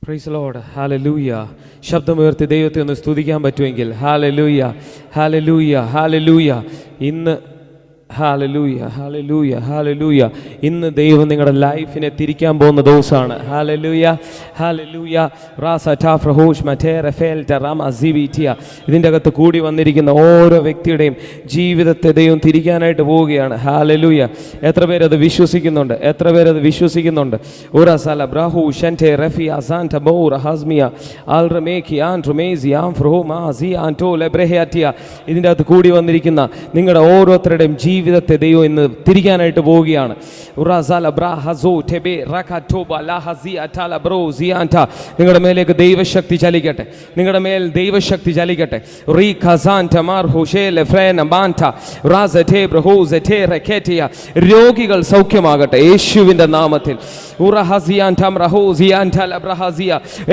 Praise Lord. Hallelujah. ശബ്ദമുയർത്തി ദൈവത്തെ ഒന്ന് സ്തുതിക്കാൻ പറ്റുമെങ്കിൽ ഹല്ലേലൂയ, ഹല്ലേലൂയ, ഹല്ലേലൂയ. ഇന്ന് ഹല്ലേലൂയ, ഹല്ലേലൂയ, ഹല്ലേലൂയ. ഇന്ന് ദൈവം നിങ്ങളുടെ ലൈഫിനെ തിരിക്കാൻ പോകുന്ന ദിവസമാണ്. Hallelujah, hallelujah. ഇതിൻ്റെ അകത്ത് കൂടി വന്നിരിക്കുന്ന ഓരോ വ്യക്തിയുടെയും ജീവിതത്തെ ദൈവം തിരിക്കാനായിട്ട് പോവുകയാണ്. ഹല്ലേലൂയ. എത്ര പേരത് വിശ്വസിക്കുന്നുണ്ട്? എത്ര പേരത് വിശ്വസിക്കുന്നുണ്ട്? ഇതിൻ്റെ അകത്ത് കൂടി വന്നിരിക്കുന്ന നിങ്ങളുടെ ഓരോരുത്തരുടെയും ജീവിതത്തെ ദൈവം ഇന്ന് തിരിക്കാനായിട്ട് പോവുകയാണ്. നിങ്ങളുടെ മേലേക്ക് ദൈവശക്തി ചലിക്കട്ടെ, നിങ്ങളുടെ മേൽ ദൈവശക്തി ചലിക്കട്ടെ. രോഗികൾ സൗഖ്യമാകട്ടെ യേശുവിൻ്റെ നാമത്തിൽ.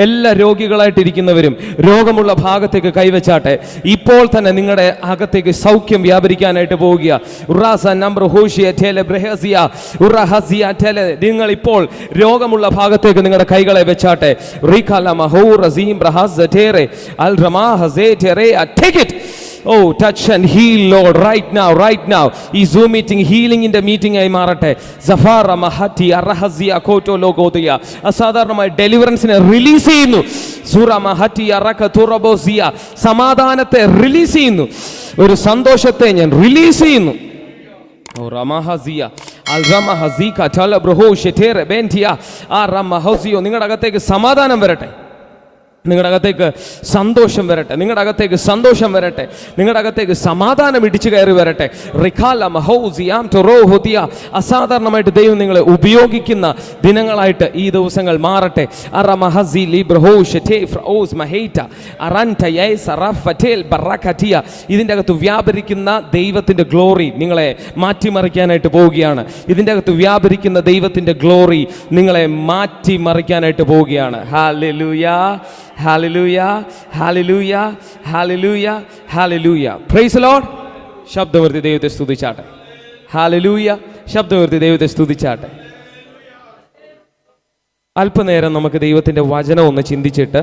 എല്ലാ രോഗികളായിട്ടിരിക്കുന്നവരും രോഗമുള്ള ഭാഗത്തേക്ക് കൈവച്ചാട്ടെ. ഇപ്പോൾ തന്നെ നിങ്ങളുടെ അകത്തേക്ക് സൗഖ്യം വ്യാപരിക്കാനായിട്ട് പോവുക. നിങ്ങൾ ഇപ്പോൾ രോഗമുള്ള ഭാഗത്തേക്ക് നിങ്ങളുടെ കൈകളെ വെച്ചാട്ടെ. Oh, touch and heal, Lord, right now, right now. ഈ Zoom meeting healing ന്റെ മീറ്റിംഗ് ആയി മാറട്ടെ. സഫാറ മഹത്തി അറഹസിയ കോട്ടോ ലോഗോദിയ. അസാധാരണമായി ഡെലിവറൻസിനെ റിലീസ് ചെയ്യുന്നു. സൂറ മഹത്തി അറക തുറബോസിയ. സമാധാനത്തെ റിലീസ് ചെയ്യുന്നു. ഒരു സന്തോഷത്തെ ഞാൻ റിലീസ് ചെയ്യുന്നു. ഓ റമഹസിയ അൽ റമഹസിക തല ബ്രഹോ ഷെറ്റേറെ ബെന്റിയ ആ റമഹസിയോ. നിങ്ങളുടെ അകത്തേക്ക് സമാധാനം വരട്ടെ, നിങ്ങളുടെ അകത്തേക്ക് സന്തോഷം വരട്ടെ, നിങ്ങളുടെ അകത്തേക്ക് സന്തോഷം വരട്ടെ, നിങ്ങളുടെ അകത്തേക്ക് സമാധാനം ഇടിച്ചു കയറി വരട്ടെ. അസാധാരണമായിട്ട് ദൈവം നിങ്ങളെ ഉപയോഗിക്കുന്ന ദിനങ്ങളായിട്ട് ഈ ദിവസങ്ങൾ മാറട്ടെ. ഇതിൻ്റെ അകത്ത് വ്യാപരിക്കുന്ന ദൈവത്തിൻ്റെ ഗ്ലോറി നിങ്ങളെ മാറ്റിമറിക്കാനായിട്ട് പോവുകയാണ്. ഇതിൻ്റെ അകത്ത് വ്യാപരിക്കുന്ന ദൈവത്തിൻ്റെ ഗ്ലോറി നിങ്ങളെ മാറ്റിമറിക്കാനായിട്ട് പോവുകയാണ്. Hallelujah, hallelujah, hallelujah, hallelujah, hallelujah. Praise the Lord. ശബ്ദമുയർത്തി ദൈവത്തെ സ്തുതിച്ചാട്ടെ. ഹല്ലേലൂയ. ശബ്ദമുയർത്തി ദൈവത്തെ സ്തുതിച്ചാട്ടെ. അല്പനേരം നമുക്ക് ദൈവത്തിൻ്റെ വചനം ഒന്ന് ചിന്തിച്ചിട്ട്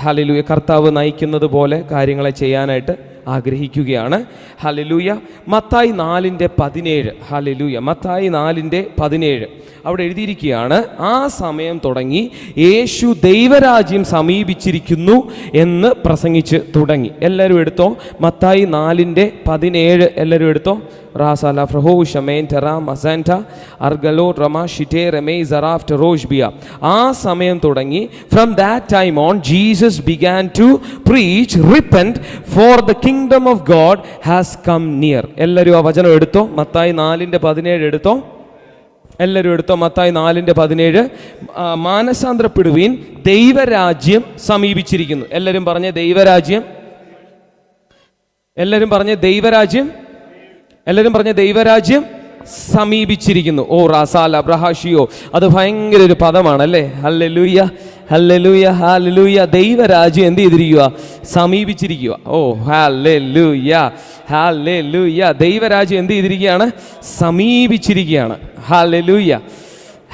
ഹല്ലേലൂയ കർത്താവ് നയിക്കുന്നത് പോലെ കാര്യങ്ങളെ ചെയ്യാനായിട്ട് ആഗ്രഹിക്കുകയാണ്. ഹല്ലേലൂയ. മത്തായി 4:17. ഹല്ലേലൂയ. മത്തായി 4:17 അവിടെ എഴുതിയിരിക്കുകയാണ്, ആ സമയം തുടങ്ങി യേശു ദൈവരാജ്യം സമീപിച്ചിരിക്കുന്നു എന്ന് പ്രസംഗിച്ച് തുടങ്ങി. എല്ലാവരും എടുത്തോ. മത്തായി 4:17 എല്ലാവരും എടുത്തോ. ആ സമയം തുടങ്ങി. From that time on Jesus began to preach repent for the kingdom of God has come near. എല്ലാവരും ആ വചനം എടുത്തോ. മത്തായി 4:17 എടുത്തോ. എല്ലാവരും എടുത്തോ. മത്തായി 4:17 മാനസാന്തരപ്പെടുവീൻ, ദൈവരാജ്യം സമീപിച്ചിരിക്കുന്നു. എല്ലാവരും പറഞ്ഞ ദൈവരാജ്യം. എല്ലാവരും പറഞ്ഞ ദൈവരാജ്യം. എല്ലാവരും പറഞ്ഞ ദൈവരാജ്യം സമീപിച്ചിരിക്കുന്നു. ഓ റാസാല അബ്രഹാഷിയോ. അത് ഭയങ്കര ഒരു പദമാണല്ലേ. Hallelujah, hallelujah, hallelujah. ദൈവരാജ്യം എന്ത് ചെയ്തിരിക്കുക? സമീപിച്ചിരിക്കുക. ഓ ഹല്ലേലൂയ, ഹല്ലേലൂയ. ദൈവരാജ്യം എന്ത് ചെയ്തിരിക്കുകയാണ്? സമീപിച്ചിരിക്കുകയാണ്. Hallelujah,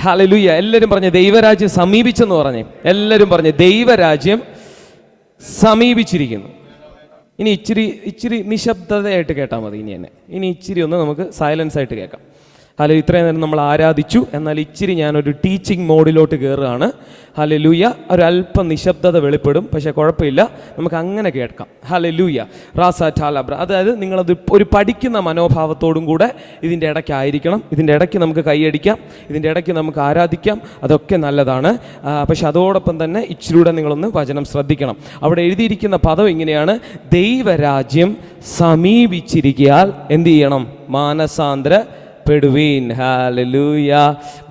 hallelujah. എല്ലാവരും പറഞ്ഞ ദൈവരാജ്യം സമീപിച്ചെന്ന് പറഞ്ഞേ. എല്ലാവരും പറഞ്ഞ ദൈവരാജ്യം സമീപിച്ചിരിക്കുന്നു. ഇനി ഇച്ചിരി നിശബ്ദതയായിട്ട് കേട്ടാൽ മതി. ഇനി ഇച്ചിരി ഒന്ന് നമുക്ക് സൈലൻസ് ആയിട്ട് കേൾക്കാം. ഹല്ലേലൂയ. ഇത്രയും നേരം നമ്മൾ ആരാധിച്ചു, എന്നാൽ ഇച്ചിരി ഞാനൊരു ടീച്ചിങ് മോഡിലോട്ട് കയറുകയാണ്. ഹല്ലേലൂയ. ഒരല്പം നിശബ്ദത വെളിപ്പെടും, പക്ഷേ കുഴപ്പമില്ല, നമുക്ക് അങ്ങനെ കേൾക്കാം. ഹല്ലേലൂയ. അതായത് നിങ്ങളത് ഒരു പഠിക്കുന്ന മനോഭാവത്തോടും കൂടെ ഇതിൻ്റെ ഇടയ്ക്കായിരിക്കണം. ഇതിൻ്റെ ഇടയ്ക്ക് നമുക്ക് കൈയടിക്കാം, ഇതിൻ്റെ ഇടയ്ക്ക് നമുക്ക് ആരാധിക്കാം, അതൊക്കെ നല്ലതാണ്. പക്ഷെ അതോടൊപ്പം തന്നെ ഇച്ചിരൂടെ നിങ്ങളൊന്ന് വചനം ശ്രദ്ധിക്കണം. അവിടെ എഴുതിയിരിക്കുന്ന പദം ഇങ്ങനെയാണ്, ദൈവരാജ്യം സമീപിച്ചിരിക്കയാൽ എന്ത് ചെയ്യണം? മാനസാന്തരപ്പെടുവീൻ. ഹല്ലേലൂയ.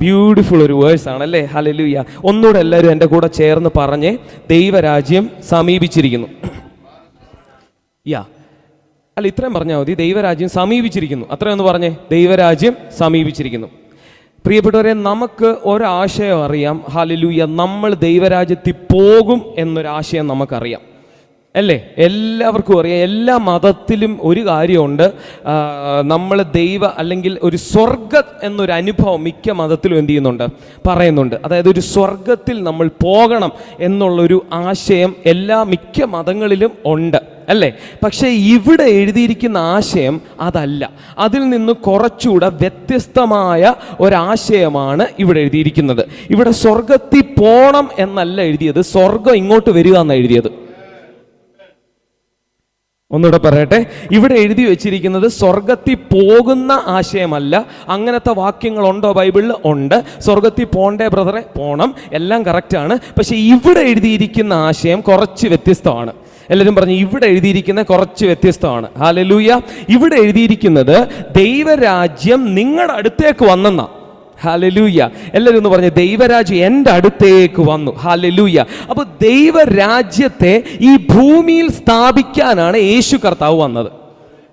ബ്യൂട്ടിഫുൾ ഒരു വേഴ്സ് ആണല്ലേ. ഹല്ലേലൂയ. ഒന്നുകൂടെ എല്ലാവരും എൻ്റെ കൂടെ ചേർന്ന് പറഞ്ഞേ, ദൈവരാജ്യം സമീപിച്ചിരിക്കുന്നു. അല്ല, ഇത്രയും പറഞ്ഞാൽ മതി. ദൈവരാജ്യം സമീപിച്ചിരിക്കുന്നു. അത്രയൊന്ന് പറഞ്ഞേ, ദൈവരാജ്യം സമീപിച്ചിരിക്കുന്നു. പ്രിയപ്പെട്ടവരെ, നമുക്ക് ഒരാശയം അറിയാം. ഹല്ലേലൂയ. നമ്മൾ ദൈവരാജ്യത്തിൽ പോകും എന്നൊരാശയം നമുക്കറിയാം. അല്ലേ? എല്ലാവർക്കും അറിയാം, എല്ലാ മതത്തിലും ഒരു കാര്യമുണ്ട്, നമ്മൾ അല്ലെങ്കിൽ ഒരു സ്വർഗ എന്നൊരു അനുഭവം മിക്ക മതത്തിലും എന്ത് ചെയ്യുന്നുണ്ട്, പറയുന്നുണ്ട്. അതായത് ഒരു സ്വർഗത്തിൽ നമ്മൾ പോകണം എന്നുള്ളൊരു ആശയം മിക്ക മതങ്ങളിലും ഉണ്ട്, അല്ലേ? പക്ഷേ ഇവിടെ എഴുതിയിരിക്കുന്ന ആശയം അതല്ല. അതിൽ നിന്ന് കുറച്ചുകൂടെ വ്യത്യസ്തമായ ഒരാശയമാണ് ഇവിടെ എഴുതിയിരിക്കുന്നത്. ഇവിടെ സ്വർഗത്തിൽ പോകണം എന്നല്ല എഴുതിയത്, സ്വർഗം ഇങ്ങോട്ട് വരിക എന്നാണ് എഴുതിയത്. ഒന്നുകൂടെ പറയട്ടെ, ഇവിടെ എഴുതി വെച്ചിരിക്കുന്നത് സ്വർഗത്തിൽ പോകുന്ന ആശയമല്ല. അങ്ങനത്തെ വാക്യങ്ങളുണ്ടോ ബൈബിളിൽ? ഉണ്ട്. സ്വർഗത്തിൽ പോണ്ടേ ബ്രദറെ? പോണം, എല്ലാം കറക്റ്റാണ്. പക്ഷെ ഇവിടെ എഴുതിയിരിക്കുന്ന ആശയം കുറച്ച് വ്യത്യസ്തമാണ്. എല്ലാവരും പറഞ്ഞു, ഇവിടെ എഴുതിയിരിക്കുന്ന കുറച്ച് വ്യത്യസ്തമാണ്. ഹല്ലേലൂയ. ഇവിടെ എഴുതിയിരിക്കുന്നത് ദൈവരാജ്യം നിങ്ങളുടെ അടുത്തേക്ക് വന്നെന്നാ. ഹല്ലേലൂയ. എല്ലാവരും ഒന്ന് പറഞ്ഞു, ദൈവരാജ്യം എൻ്റെ അടുത്തേക്ക് വന്നു. ഹല്ലേലൂയ. അപ്പോൾ ദൈവരാജ്യത്തെ ഈ ഭൂമിയിൽ സ്ഥാപിക്കാനാണ് യേശു കർത്താവ് വന്നത്.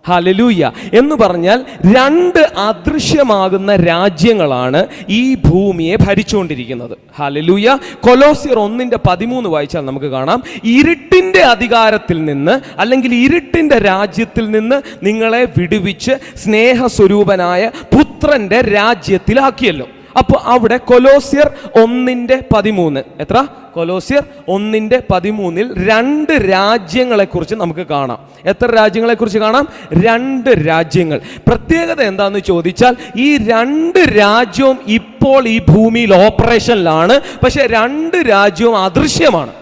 ഹല്ലേലൂയ. എന്ന് പറഞ്ഞാൽ രണ്ട് അദൃശ്യമാകുന്ന രാജ്യങ്ങളാണ് ഈ ഭൂമിയെ ഭരിച്ചുകൊണ്ടിരിക്കുന്നത്. ഹല്ലേലൂയ. കൊലോസ്യർ 1:13 വായിച്ചാൽ നമുക്ക് കാണാം, ഇരുട്ടിൻ്റെ അധികാരത്തിൽ നിന്ന് അല്ലെങ്കിൽ ഇരുട്ടിൻ്റെ രാജ്യത്തിൽ നിന്ന് നിങ്ങളെ വിടുവിച്ച് സ്നേഹസ്വരൂപനായ പുത്രൻ്റെ രാജ്യത്തിലാക്കിയല്ലോ. അപ്പോൾ അവിടെ കൊലോസ്യർ 1:13, എത്ര? കൊലോസ്യർ 1:13 രണ്ട് രാജ്യങ്ങളെക്കുറിച്ച് നമുക്ക് കാണാം. എത്ര രാജ്യങ്ങളെക്കുറിച്ച് കാണാം? രണ്ട് രാജ്യങ്ങൾ. പ്രത്യേകത എന്താണെന്ന് ചോദിച്ചാൽ, ഈ രണ്ട് രാജ്യവും ഇപ്പോൾ ഈ ഭൂമിയിൽ ഓപ്പറേഷനിലാണ്. പക്ഷെ രണ്ട് രാജ്യവും അദൃശ്യമാണ്.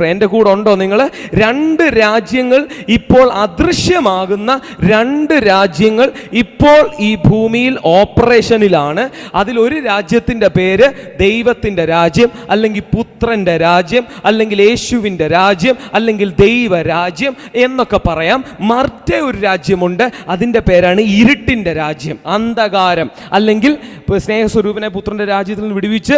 എൻ്റെ കൂടെ ഉണ്ടോ നിങ്ങൾ? രണ്ട് രാജ്യങ്ങൾ ഇപ്പോൾ അദൃശ്യമാകുന്ന രണ്ട് രാജ്യങ്ങൾ ഇപ്പോൾ ഈ ഭൂമിയിൽ ഓപ്പറേഷനിലാണ്. അതിലൊരു രാജ്യത്തിൻ്റെ പേര് ദൈവത്തിൻ്റെ രാജ്യം, അല്ലെങ്കിൽ പുത്രൻ്റെ രാജ്യം, അല്ലെങ്കിൽ യേശുവിൻ്റെ രാജ്യം, അല്ലെങ്കിൽ ദൈവരാജ്യം എന്നൊക്കെ പറയാം. മറ്റേ ഒരു രാജ്യമുണ്ട്, അതിൻ്റെ പേരാണ് ഇരുട്ടിൻ്റെ രാജ്യം, അന്ധകാരം. അല്ലെങ്കിൽ സ്നേഹസ്വരൂപനെ പുത്രൻ്റെ രാജ്യത്തിൽ നിന്ന് വിടുവിച്ച്,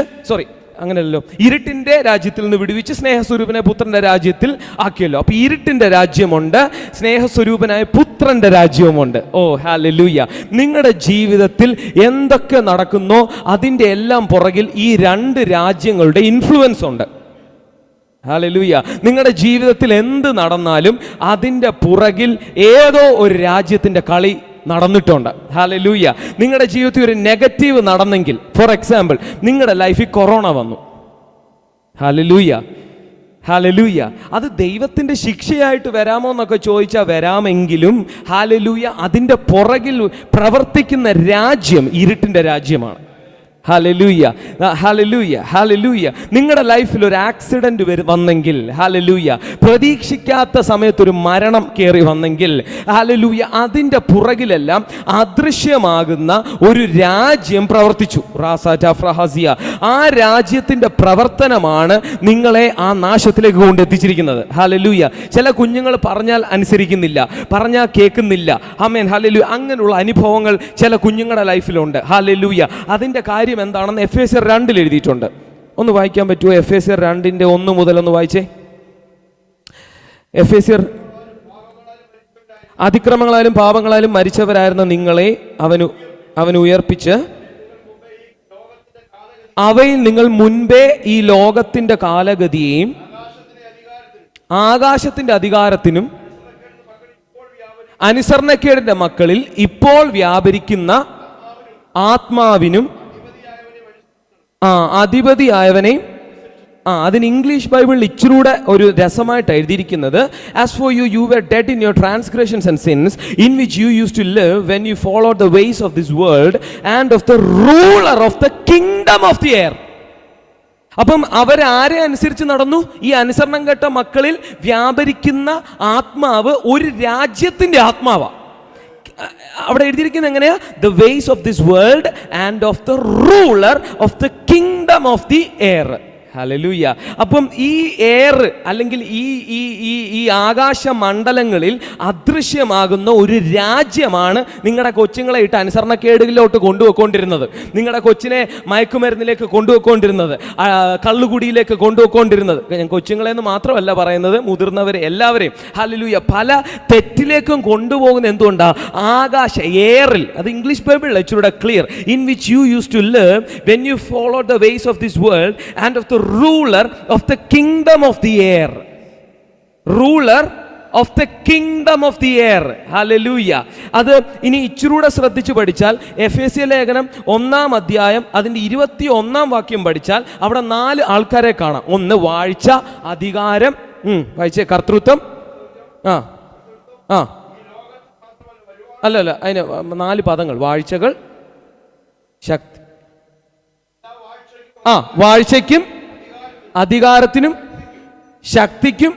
അങ്ങനെയല്ലോ, ഇരുട്ടിൻ്റെ രാജ്യത്തിൽ നിന്ന് വിടുവിച്ച് സ്നേഹസ്വരൂപനെ പുത്രൻ്റെ രാജ്യത്തിൽ ആക്കിയല്ലോ. അപ്പോൾ ഇരുട്ടിൻ്റെ രാജ്യമുണ്ട്, സ്നേഹസ്വരൂപനായ പുത്രൻ്റെ രാജ്യവുമുണ്ട്. ഓ ഹല്ലേലൂയ. നിങ്ങളുടെ ജീവിതത്തിൽ എന്തൊക്കെ നടക്കുന്നോ അതിൻ്റെ എല്ലാം പുറകിൽ ഈ രണ്ട് രാജ്യങ്ങളുടെ ഇൻഫ്ലുവൻസ് ഉണ്ട്. ഹല്ലേലൂയ. നിങ്ങളുടെ ജീവിതത്തിൽ എന്ത് നടന്നാലും അതിൻ്റെ പുറകിൽ ഏതോ ഒരു രാജ്യത്തിൻ്റെ കളി നടന്നിട്ടുണ്ട്. ഹല്ലേലൂയ. നിങ്ങളുടെ ജീവിതത്തിൽ ഒരു നെഗറ്റീവ് നടന്നെങ്കിൽ, ഫോർ എക്സാമ്പിൾ നിങ്ങളുടെ ലൈഫിൽ കൊറോണ വന്നു. ഹല്ലേലൂയ. ഹല്ലേലൂയ. അത് ദൈവത്തിൻ്റെ ശിക്ഷയായിട്ട് വരാമോ എന്നൊക്കെ ചോദിച്ചാൽ വരാമെങ്കിലും, ഹല്ലേലൂയ, അതിൻ്റെ പുറകിൽ പ്രവർത്തിക്കുന്ന രാജ്യം ഇരുട്ടിൻ്റെ രാജ്യമാണ്. ഹല്ലേലൂയ. ഹല്ലേലൂയ. ഹല്ലേലൂയ. നിങ്ങളുടെ ലൈഫിൽ ഒരു ആക്സിഡന്റ് വന്നെങ്കിൽ, ഹല്ലേലൂയ, പ്രതീക്ഷിക്കാത്ത സമയത്തൊരു മരണം കയറി വന്നെങ്കിൽ, ഹല്ലേലൂയ, അതിൻ്റെ പുറകിലെല്ലാം അദൃശ്യമാകുന്ന ഒരു രാജ്യം പ്രവർത്തിച്ചു. ആ രാജ്യത്തിൻ്റെ പ്രവർത്തനമാണ് നിങ്ങളെ ആ നാശത്തിലേക്ക് കൊണ്ടെത്തിച്ചിരിക്കുന്നത്. ഹല്ലേലൂയ. ചില കുഞ്ഞുങ്ങൾ പറഞ്ഞാൽ അനുസരിക്കുന്നില്ല, പറഞ്ഞാൽ കേൾക്കുന്നില്ല. ആമേൻ. ഹല്ലേലൂയ. അങ്ങനെയുള്ള അനുഭവങ്ങൾ ചില കുഞ്ഞുങ്ങളുടെ ലൈഫിലുണ്ട്. ഹല്ലേലൂയ. അതിൻ്റെ കാര്യം എന്താണെന്ന് എഫേസ്യർ 2 എഴുതിയിട്ടുണ്ട്. ഒന്ന് വായിക്കാൻ പറ്റുമോ? എഫേസ്യർ 2:1 മുതൽ ഒന്ന് വായിച്ചേ. എഫേസ്യർ, അതിക്രമങ്ങളാലും പാപങ്ങളാലും മരിച്ചവരായിരുന്ന നിങ്ങളെ അവന് ഉയർപ്പിച്ച് അവയിൽ നിങ്ങൾ മുൻപേ ഈ ലോകത്തിന്റെ കാലഗതിയെയും ആകാശത്തിന്റെ അധികാരത്തിനും അനുസരണക്കേടിന്റെ മക്കളിൽ ഇപ്പോൾ വ്യാപരിക്കുന്ന ആത്മാവിനും അധിപതിയായവനെ, അതിന് ഇംഗ്ലീഷ് ബൈബിളിൽ ഇച്ചിരൂടെ ഒരു രസമായിട്ട് എഴുതിയിരിക്കുന്നത്, as for you you were dead in your transgressions and sins in which you used to live when you follow the ways of this world and of the ruler of the kingdom of the air. അപ്പം അവരാരെ അനുസരിച്ച് നടന്നു? ഈ അനുസരണം കേട്ട മക്കളിൽ വ്യാപരിക്കുന്ന ആത്മാവ് ഒരു രാജ്യത്തിന്റെ ആത്മാവാ. അവിടെ എഴുതിയിരിക്കുന്നത് എങ്ങനെയാ? The ways of this world and of the ruler of the kingdom of the air. Hallelujah. അപ്പം ഈ എയർ അല്ലെങ്കിൽ ഈ ആകാശ മണ്ഡലങ്ങളിൽ അദൃശ്യമാകുന്ന ഒരു രാജ്യമാണ് നിങ്ങളുടെ കൊച്ചുങ്ങളെ ഇട്ട് അനുസരണക്കേടുകളിലോട്ട് കൊണ്ടുപോയിക്കൊണ്ടിരുന്നത്, നിങ്ങളുടെ കൊച്ചിനെ മയക്കുമരുന്നിലേക്ക് കൊണ്ടുപോയിക്കൊണ്ടിരുന്നത്, കള്ളുകുടിയിലേക്ക് കൊണ്ടുപോയിക്കൊണ്ടിരുന്നത്. ഞാൻ കൊച്ചുങ്ങളെന്ന് മാത്രമല്ല പറയുന്നത്, മുതിർന്നവരെ എല്ലാവരെയും. ഹല്ലേലൂയ. പല തെറ്റിലേക്കും കൊണ്ടുപോകുന്ന എന്തുകൊണ്ടാ? ആകാശ എയറിൽ. അത് ഇംഗ്ലീഷ് ബൈബിളിൽ ഇച്ചിരൂടെ clear. In which you used to live when you follow the ways of this world and of the ruler of the kingdom of the air. Ruler of the kingdom of the air. Hallelujah. അത് ഇനി ഇച്ചിരൂടെ ശ്രദ്ധിച്ചു പഠിച്ചാൽ എഫേസ്യ ലേഖനം 1-ാം അധ്യായം അതിൻ്റെ 21-ാം വാക്യം പഠിച്ചാൽ അവിടെ 4 ആൾക്കാരെ കാണാം. ഒന്ന് വാഴ്ച, അധികാരം, വായിച്ചേ, കർത്തൃത്വം, അല്ല അതിന് 4 പദങ്ങൾ: വാഴ്ചകൾ, ശക്തി, വാഴ്ചയ്ക്കും അധികാരത്തിനും ശക്തിക്കും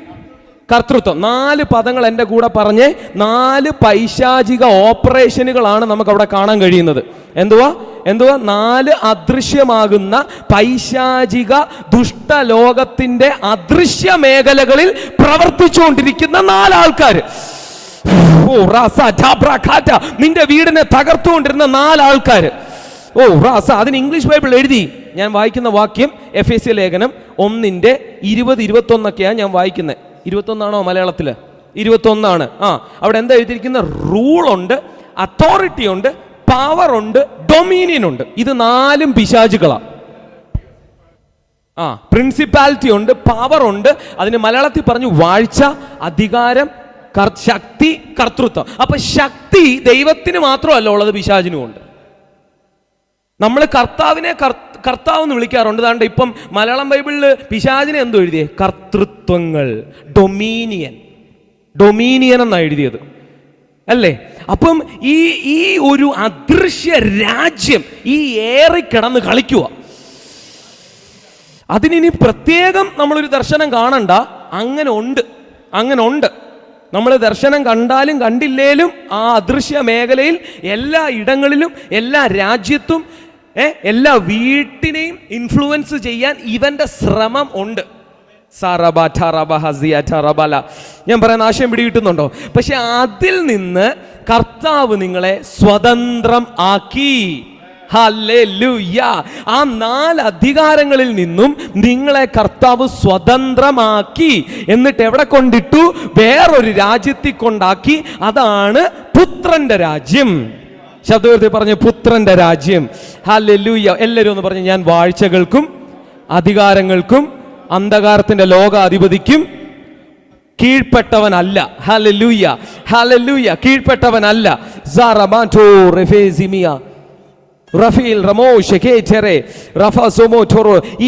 കർത്തൃത്വം. 4 പദങ്ങൾ എൻ്റെ കൂടെ പറഞ്ഞ് 4 പൈശാചിക ഓപ്പറേഷനുകളാണ് നമുക്ക് അവിടെ കാണാൻ കഴിയുന്നത്. എന്തുവാ 4 അദൃശ്യമാകുന്ന പൈശാചിക ദുഷ്ടലോകത്തിന്റെ അദൃശ്യ മേഖലകളിൽ പ്രവർത്തിച്ചുകൊണ്ടിരിക്കുന്ന 4 ആൾക്കാർ. നിന്റെ വീടിനെ തകർത്തുകൊണ്ടിരുന്ന 4 ആൾക്കാർ. അതിന് ഇംഗ്ലീഷ് ബൈബിൾ എഴുതി. ഞാൻ വായിക്കുന്ന വാക്യം എഫേസ്യ ലേഖനം 1:20-21 ഞാൻ വായിക്കുന്നത്. 21 മലയാളത്തില്? 21. അവിടെ എന്താ എഴുതിയിരിക്കുന്നത്? റൂളുണ്ട്, അതോറിറ്റി ഉണ്ട്, പവർ ഉണ്ട്, ഡൊമീനിയൻ ഉണ്ട്. ഇത് 4 പിശാചുകളാണ്. പ്രിൻസിപ്പാലിറ്റി ഉണ്ട്, പവർ ഉണ്ട്. അതിന് മലയാളത്തിൽ പറഞ്ഞു വാഴ്ച, അധികാരം, ശക്തി, കർത്തൃത്വം. അപ്പൊ ശക്തി ദൈവത്തിന് മാത്രമല്ല ഉള്ളത്, പിശാചിനും ഉണ്ട്. നമ്മൾ കർത്താവിനെ കർത്താവ് എന്ന് വിളിക്കാറുണ്ട്. അതാണ്ട് ഇപ്പം മലയാളം ബൈബിളിൽ പിശാചിനെ എന്തോ എഴുതിയേ? കർത്തൃത്വങ്ങൾ, ഡൊമീനിയൻ എന്നാണ് എഴുതിയത്, അല്ലേ? അപ്പം ഈ ഒരു അദൃശ്യ രാജ്യം ഈ ഏറി കിടന്ന് കളിക്കുക. അതിനി പ്രത്യേകം നമ്മളൊരു ദർശനം കാണണ്ട. അങ്ങനെ ഉണ്ട്. നമ്മൾ ദർശനം കണ്ടാലും കണ്ടില്ലേലും ആ അദൃശ്യ മേഖലയിൽ എല്ലാ ഇടങ്ങളിലും എല്ലാ രാജ്യത്തും എല്ലാ വീട്ടിനെയും ഇൻഫ്ലുവൻസ് ചെയ്യാൻ ഇവന്റെ ശ്രമം ഉണ്ട്. ഞാൻ പറയുന്ന ആശയം പിടികിട്ടുന്നുണ്ടോ? പക്ഷെ അതിൽ നിന്ന് കർത്താവ് നിങ്ങളെ സ്വതന്ത്രം ആക്കി. ഹല്ലേലൂയ. ആ 4 അധികാരങ്ങളിൽ നിന്നും നിങ്ങളെ കർത്താവ് സ്വതന്ത്രമാക്കി. എന്നിട്ട് എവിടെ കൊണ്ടിട്ടു? വേറൊരു രാജ്യത്തിൽ കൊണ്ടാക്കി. അതാണ് പുത്രന്റെ രാജ്യം. ശബ്ദത്തിൽ പറഞ്ഞ് പുത്രന്റെ രാജ്യം. ഹല്ലേലൂയ. എല്ലാവരും ഒന്ന് പറഞ്ഞു, ഞാൻ വാഴ്ചകൾക്കും അധികാരങ്ങൾക്കും അന്ധകാരത്തിന്റെ ലോകാധിപതിക്കും കീഴ്പ്പെട്ടവനല്ല. Hallelujah, hallelujah. കീഴ്പ്പെട്ടവനല്ല.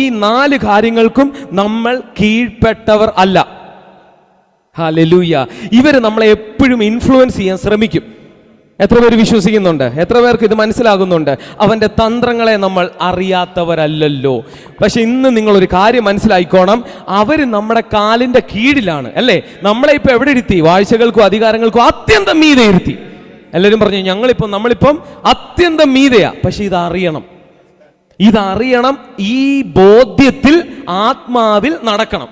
ഈ 4 കാര്യങ്ങൾക്കും നമ്മൾ കീഴ്പ്പെട്ടവർ അല്ല. ഹല്ലേലൂയ. ഇവര് നമ്മളെ എപ്പോഴും ഇൻഫ്ലുവൻസ് ചെയ്യാൻ ശ്രമിക്കും. എത്ര പേര് വിശ്വസിക്കുന്നുണ്ട്? എത്ര പേർക്ക് ഇത് മനസ്സിലാകുന്നുണ്ട്? അവന്റെ തന്ത്രങ്ങളെ നമ്മൾ അറിയാത്തവരല്ലല്ലോ. പക്ഷെ ഇന്ന് നിങ്ങളൊരു കാര്യം മനസ്സിലായിക്കോണം, അവര് നമ്മുടെ കാലിന്റെ കീഴിലാണ്, അല്ലേ? നമ്മളെ ഇപ്പൊ എവിടെ ഇരുത്തി? വാഴ്ചകൾക്കും അധികാരങ്ങൾക്കും അത്യന്തം മീതെ ഇരുത്തി. എല്ലാവരും പറഞ്ഞു നമ്മളിപ്പം അത്യന്തം മീതെയാ. പക്ഷെ ഇതറിയണം. ഈ ബോധ്യത്തിൽ ആത്മാവിൽ നടക്കണം.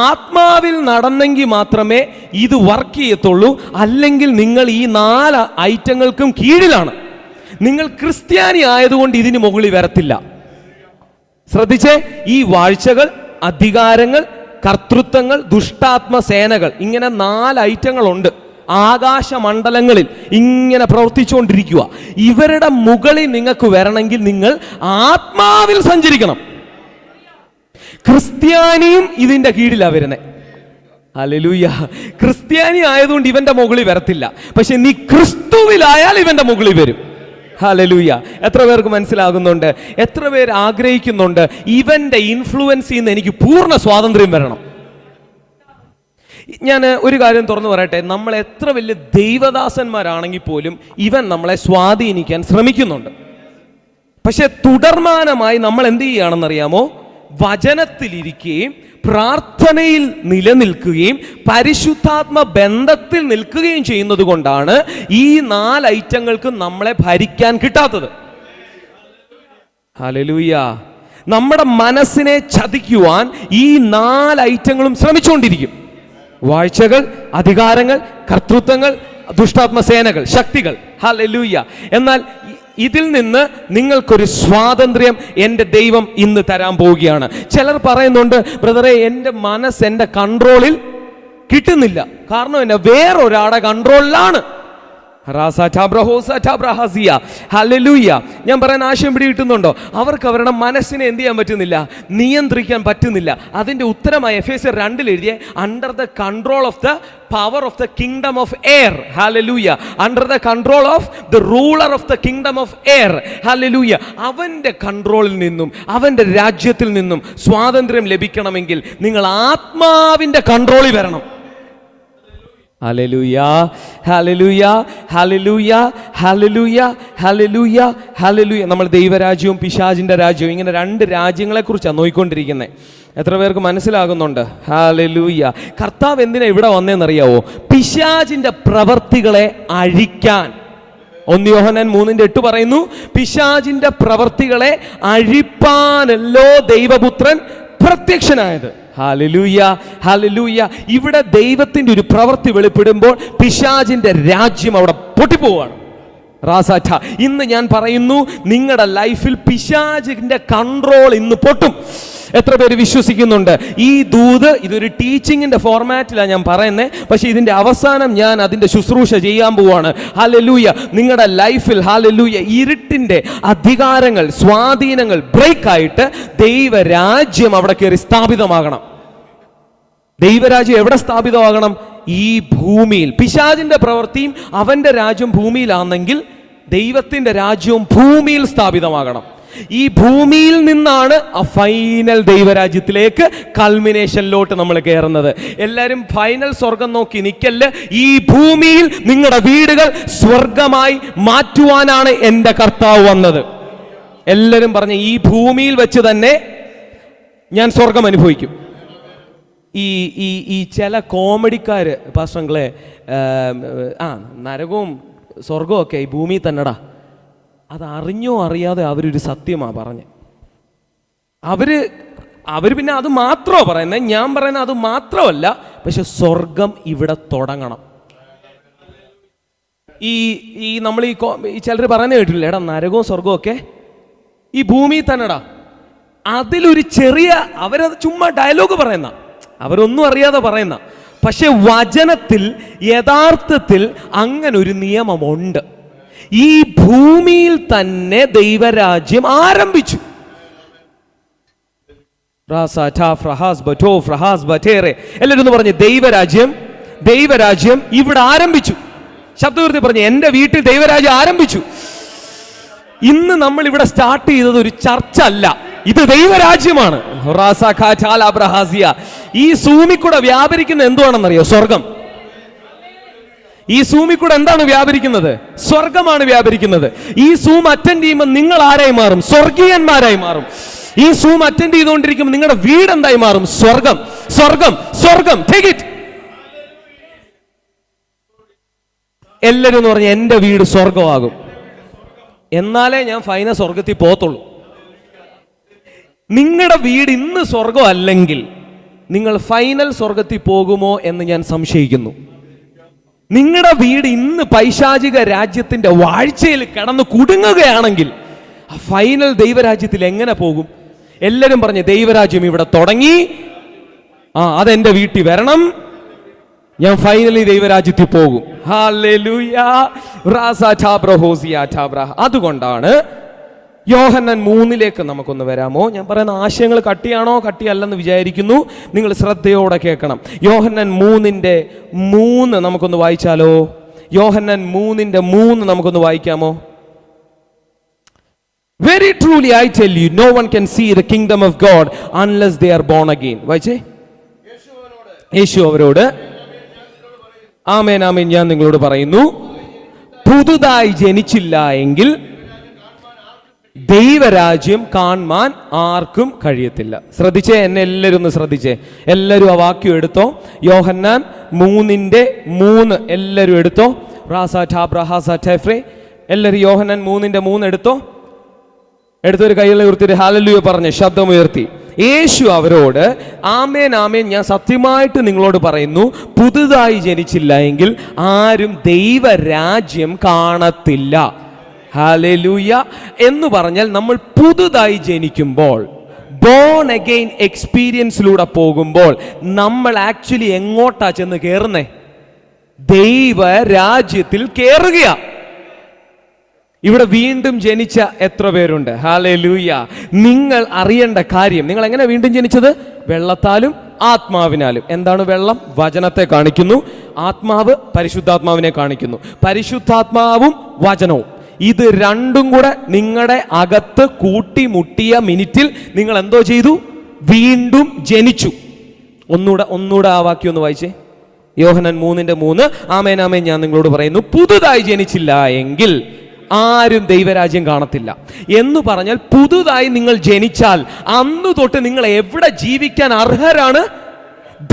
ആത്മാവിൽ നടന്നെങ്കിൽ മാത്രമേ ഇത് വർക്ക് ചെയ്യത്തുള്ളൂ. അല്ലെങ്കിൽ നിങ്ങൾ ഈ 4 ഐറ്റങ്ങൾക്കും കീഴിലാണ്. നിങ്ങൾ ക്രിസ്ത്യാനി ആയതുകൊണ്ട് ഇതിന് മുകളിൽ വരത്തില്ല. ശ്രദ്ധിച്ചേ, ഈ വാഴ്ചകൾ, അധികാരങ്ങൾ, കർത്തൃത്വങ്ങൾ, ദുഷ്ടാത്മ സേനകൾ, ഇങ്ങനെ 4 ഐറ്റങ്ങളുണ്ട്. ആകാശമണ്ഡലങ്ങളിൽ ഇങ്ങനെ പ്രവർത്തിച്ചുകൊണ്ടിരിക്കുക. ഇവരുടെ മുകളിൽ നിങ്ങൾക്ക് വരണമെങ്കിൽ നിങ്ങൾ ആത്മാവിൽ സഞ്ചരിക്കണം. ക്രിസ്ത്യാനിയും ഇതിന്റെ കീഴിലാണ് വരുന്നത്. ഹല്ലേലൂയ. ക്രിസ്ത്യാനി ആയതുകൊണ്ട് ഇവന്റെ മുകളിൽ വരത്തില്ല. പക്ഷെ നീ ക്രിസ്തുവിലായാൽ ഇവന്റെ മുകളിൽ വരും. ഹല്ലേലൂയ. എത്ര പേർക്ക് മനസ്സിലാകുന്നുണ്ട്? എത്ര പേര് ആഗ്രഹിക്കുന്നുണ്ട് ഇവന്റെ ഇൻഫ്ലുവൻസിൽ നിന്ന് എനിക്ക് പൂർണ്ണ സ്വാതന്ത്ര്യം വരണം? ഞാൻ ഒരു കാര്യം തുറന്നു പറയട്ടെ, നമ്മൾ എത്ര വലിയ ദൈവദാസന്മാരാണെങ്കിൽ പോലും ഇവൻ നമ്മളെ സ്വാധീനിക്കാൻ ശ്രമിക്കുന്നുണ്ട്. പക്ഷെ തുടർമാനമായി നമ്മൾ എന്ത് ചെയ്യുകയാണെന്നറിയാമോ? വചനത്തിലിരിക്കുകയും പ്രാർത്ഥനയിൽ നിലനിൽക്കുകയും പരിശുദ്ധാത്മ ബന്ധത്തിൽ നിൽക്കുകയും ചെയ്യുന്നത് കൊണ്ടാണ് ഈ 4 ഐറ്റങ്ങൾക്ക് നമ്മളെ ഭരിക്കാൻ കിട്ടാത്തത്. ഹല്ലേലൂയ. നമ്മുടെ മനസ്സിനെ ചതിക്കുവാൻ ഈ 4 ഐറ്റങ്ങളും ശ്രമിച്ചുകൊണ്ടിരിക്കും. വാഴ്ചകൾ, അധികാരങ്ങൾ, കർത്തൃത്വങ്ങൾ, ദുഷ്ടാത്മ സേനകൾ, ശക്തികൾ. ഹല്ലേലൂയ. എന്നാൽ ഇതിൽ നിന്ന് നിങ്ങൾക്കൊരു സ്വാതന്ത്ര്യം എൻ്റെ ദൈവം ഇന്ന് തരാൻ പോവുകയാണ്. ചിലർ പറയുന്നുണ്ട്, ബ്രദറെ എൻ്റെ മനസ്സ് എൻ്റെ കൺട്രോളിൽ കിട്ടുന്നില്ല. കാരണം എന്നാ? വേറൊരാളുടെ കൺട്രോളിലാണ്. ഞാൻ പറയാൻ ആശയം പിടികിട്ടുന്നുണ്ടോ? അവർക്ക് അവരുടെ മനസ്സിനെ എന്ത് ചെയ്യാൻ പറ്റുന്നില്ല, നിയന്ത്രിക്കാൻ പറ്റുന്നില്ല. അതിന്റെ ഉത്തരമായി എഫേസ്യർ 2 എഴുതിയ under the control of the power of the kingdom of air. Hallelujah. Under the control of the ruler of the kingdom of air. Hallelujah. അവന്റെ കൺട്രോളിൽ നിന്നും അവന്റെ രാജ്യത്തിൽ നിന്നും സ്വാതന്ത്ര്യം ലഭിക്കണമെങ്കിൽ നിങ്ങൾ ആത്മാവിന്റെ കൺട്രോളിൽ വരണം. Hallelujah, hallelujah, hallelujah, hallelujah, hallelujah, hallelujah. നമ്മൾ ദൈവരാജ്യവും പിശാചിന്റെ രാജ്യവും ഇങ്ങനെ 2 രാജ്യങ്ങളെ കുറിച്ചാണ് നോക്കിക്കൊണ്ടിരിക്കുന്നത്. എത്ര പേർക്ക് മനസ്സിലാകുന്നുണ്ട്? ഹല്ലേലൂയ. കർത്താവ് എന്തിനാ ഇവിടെ വന്നേന്നറിയാവോ? പിശാചിന്റെ പ്രവർത്തികളെ അഴിക്കാൻ. 1 യോഹന്നാൻ 3:8 പറയുന്നു, പിശാചിന്റെ പ്രവർത്തികളെ അഴിപ്പാനല്ലോ ദൈവപുത്രൻ പ്രത്യക്ഷനായത്. Hallelujah, hallelujah. ഇവിടെ ദൈവത്തിന്റെ ഒരു പ്രവൃത്തി വെളിപ്പെടുമ്പോൾ പിശാചിന്റെ രാജ്യം അവിടെ പൊട്ടിപ്പോവാണ്. റാസാറ്റ. ഇന്ന് ഞാൻ പറയുന്നു, നിങ്ങളുടെ ലൈഫിൽ പിശാചിന്റെ കൺട്രോൾ ഇന്ന് പൊട്ടും. എത്ര പേര് വിശ്വസിക്കുന്നുണ്ട്? ഈ ദൂത് ഇതൊരു ടീച്ചിങ്ങിന്റെ ഫോർമാറ്റിലാണ് ഞാൻ പറയുന്നത്, പക്ഷെ ഇതിന്റെ അവസാനം ഞാൻ അതിന്റെ ശുശ്രൂഷ ചെയ്യാൻ പോവാണ്. ഹല്ലേലൂയ. നിങ്ങളുടെ ലൈഫിൽ ഹല്ലേലൂയ ഇരുട്ടിന്റെ അധികാരങ്ങൾ, സ്വാധീനങ്ങൾ ബ്രേക്ക് ആയിട്ട് ദൈവരാജ്യം അവിടെ കയറി സ്ഥാപിതമാകണം. ദൈവരാജ്യം എവിടെ സ്ഥാപിതമാകണം? ഈ ഭൂമിയിൽ. പിശാചിന്റെ പ്രവൃത്തിയും അവന്റെ രാജ്യം ഭൂമിയിലാണെങ്കിൽ ദൈവത്തിന്റെ രാജ്യവും ഭൂമിയിൽ സ്ഥാപിതമാകണം. ഈ ഭൂമിയിൽ നിന്നാണ് ആ ഫൈനൽ ദൈവരാജ്യത്തിലേക്ക് കൾമിനേഷനിലോട്ട് നമ്മൾ കയറുന്നത്. എല്ലാവരും ഫൈനൽ സ്വർഗം നോക്കി നിൽക്കല്ല. ഈ ഭൂമിയിൽ നിങ്ങളുടെ വീടുകൾ സ്വർഗമായി മാറ്റുവാനാണ് എൻ്റെ കർത്താവ് വന്നത്. എല്ലാവരും പറഞ്ഞ ഈ ഭൂമിയിൽ വെച്ച് തന്നെ ഞാൻ സ്വർഗം അനുഭവിക്കും. ഈ ചില കോമഡിക്കാര് പാസ്റ്റങ്ങളെ നരകവും സ്വർഗവും ഒക്കെ ഈ ഭൂമിയിൽ തന്നെടാ, അത് അറിഞ്ഞോ അറിയാതെ അവരൊരു സത്യമാണ് പറഞ്ഞ്. അവര് പിന്നെ അത് മാത്രമോ പറയുന്നത്, ഞാൻ പറയുന്നത് അത് മാത്രമല്ല, പക്ഷെ സ്വർഗം ഇവിടെ തുടങ്ങണം. ഈ നമ്മൾ ഈ ചിലർ പറയുന്നത് കേട്ടില്ല, എടാ നരകവും സ്വർഗവും ഒക്കെ ഈ ഭൂമിയിൽ തന്നെടാ. അതിലൊരു ചെറിയ, അവരത് ചുമ്മാ ഡയലോഗ് പറയുന്ന, അവരൊന്നും അറിയാതെ പറയുന്ന, പക്ഷെ വചനത്തിൽ യഥാർത്ഥത്തിൽ അങ്ങനെ ഒരു നിയമമുണ്ട്. ഈ ഭൂമിയിൽ തന്നെ ദൈവരാജ്യം ആരംഭിച്ചു. എല്ലാവരും ഒന്ന് പറഞ്ഞ് ദൈവരാജ്യം ഇവിടെ ആരംഭിച്ചു. ശബ്ദവൃത്തി പറഞ്ഞു, എൻ്റെ വീട്ടിൽ ദൈവരാജ്യം ആരംഭിച്ചു. ഇന്ന് നമ്മൾ ഇവിടെ സ്റ്റാർട്ട് ചെയ്തത് ഒരു ചർച്ച അല്ല, ഇത് ദൈവരാജ്യമാണ്. ഈ സൂമിൽ കൂടെ വ്യാപരിക്കുന്ന എന്തുവാണെന്നറിയോ? സ്വർഗം. ഈ സൂമിൽ കൂടെ എന്താണ് വ്യാപരിക്കുന്നത്? സ്വർഗമാണ് വ്യാപരിക്കുന്നത്. ഈ സൂം അറ്റൻഡ് ചെയ്യുമ്പോൾ നിങ്ങൾ ആരായി മാറും? സ്വർഗീയന്മാരായി മാറും. ഈ സൂം അറ്റൻഡ് ചെയ്തുകൊണ്ടിരിക്കുമ്പോൾ നിങ്ങളുടെ വീട് എന്തായി മാറും? സ്വർഗം, സ്വർഗം, സ്വർഗം. Take it. എല്ലാവരും എന്ന് പറഞ്ഞ എൻ്റെ വീട് സ്വർഗമാകും, എന്നാലേ ഞാൻ ഫൈനൽ സ്വർഗത്തിൽ പോകത്തുള്ളൂ. നിങ്ങളുടെ വീട് ഇന്ന് സ്വർഗം അല്ലെങ്കിൽ നിങ്ങൾ ഫൈനൽ സ്വർഗത്തിൽ പോകുമോ എന്ന് ഞാൻ സംശയിക്കുന്നു. നിങ്ങളുടെ വീട് ഇന്ന് പൈശാചിക രാജ്യത്തിന്റെ വാഴ്ചയിൽ കിടന്ന് കുടുങ്ങുകയാണെങ്കിൽ ആ ഫൈനൽ ദൈവരാജ്യത്തിൽ എങ്ങനെ പോകും? എല്ലാവരും പറഞ്ഞ് ദൈവരാജ്യം ഇവിടെ തുടങ്ങി, അതെന്റെ വീട്ടിൽ വരണം, ഞാൻ ഫൈനലി ദൈവരാജ്യത്തിൽ പോകും. ഹല്ലേലൂയ. അതുകൊണ്ടാണ് യോഹന്നാൻ 3 നമുക്കൊന്ന് വരാമോ? ഞാൻ പറയുന്ന ആശയങ്ങൾ കട്ടിയാണോ കട്ടിയല്ലെന്ന് വിചാരിക്കുന്നു. നിങ്ങൾ ശ്രദ്ധയോടെ കേൾക്കണം. യോഹന്നാൻ 3:3 നമുക്കൊന്ന് വായിച്ചാലോ? യോഹന്നാൻ 3:3 നമുക്കൊന്ന് വായിക്കാമോ? Very truly I tell you, no one can see the kingdom of God unless they are born again. വായിച്ചേ. യേശു അവരോട്, ആമേൻ ആമേൻ ഞാൻ നിങ്ങളോട് പറയുന്നു, പുതുതായി ജനിച്ചില്ല എങ്കിൽ ദൈവരാജ്യം കാണുവാൻ ആർക്കും കഴിയത്തില്ല. ശ്രദ്ധിച്ചേ, എന്നെ എല്ലാവരും ഒന്ന് ശ്രദ്ധിച്ചേ. എല്ലാവരും ആ വാക്യം എടുത്തോ. യോഹന്നാൻ 3:3 എല്ലാവരും എടുത്തോ. എല്ലാവരും യോഹന്നാൻ 3:3 എടുത്തോ. എടുത്തൊരു കൈകളെ ഉയർത്തിയിട്ട് ഹല്ലേലൂയ പറഞ്ഞ് ശബ്ദമുയർത്തി. യേശു അവരോട്, ആമേൻ ആമേൻ ഞാൻ സത്യമായിട്ട് നിങ്ങളോട് പറയുന്നു, പുതുതായി ജനിച്ചില്ല എങ്കിൽ ആരും ദൈവരാജ്യം കാണത്തില്ല. ഹല്ലേലൂയ. എന്ന് പറഞ്ഞാൽ നമ്മൾ പുതുതായി ജനിക്കുമ്പോൾ, ബോൺ അഗെയിൻ എക്സ്പീരിയൻസിലൂടെ പോകുമ്പോൾ നമ്മൾ ആക്ച്വലി എങ്ങോട്ടാ ചെന്ന് കയറുന്നേ? ദൈവരാജ്യത്തിൽ കയറുകയാ. ഇവിടെ വീണ്ടും ജനിച്ച എത്ര പേരുണ്ട്? ഹല്ലേലൂയ. നിങ്ങൾ അറിയേണ്ട കാര്യം, നിങ്ങൾ എങ്ങനെ വീണ്ടും ജനിച്ചത്? വെള്ളത്താലും ആത്മാവിനാലും. എന്താണ് വെള്ളം? വചനത്തെ കാണിക്കുന്നു. ആത്മാവ് പരിശുദ്ധാത്മാവിനെ കാണിക്കുന്നു. പരിശുദ്ധാത്മാവും വചനവും, ഇത് രണ്ടും കൂടെ നിങ്ങളുടെ അകത്ത് കൂട്ടിമുട്ടിയ മിനിറ്റിൽ നിങ്ങൾ എന്തോ ചെയ്തു? വീണ്ടും ജനിച്ചു. ഒന്നുകൂടെ ആ വാക്യം ഒന്ന് വായിച്ചേ. യോഹന്നാൻ 3:3. ആമേൻ ആമേൻ ഞാൻ നിങ്ങളോട് പറയുന്നു, പുതുതായി ജനിച്ചില്ല എങ്കിൽ ആരും ദൈവരാജ്യം കാണത്തില്ല. എന്ന് പറഞ്ഞാൽ പുതുതായി നിങ്ങൾ ജനിച്ചാൽ അന്ന് തൊട്ട് നിങ്ങൾ എവിടെ ജീവിക്കാൻ അർഹരാണ്?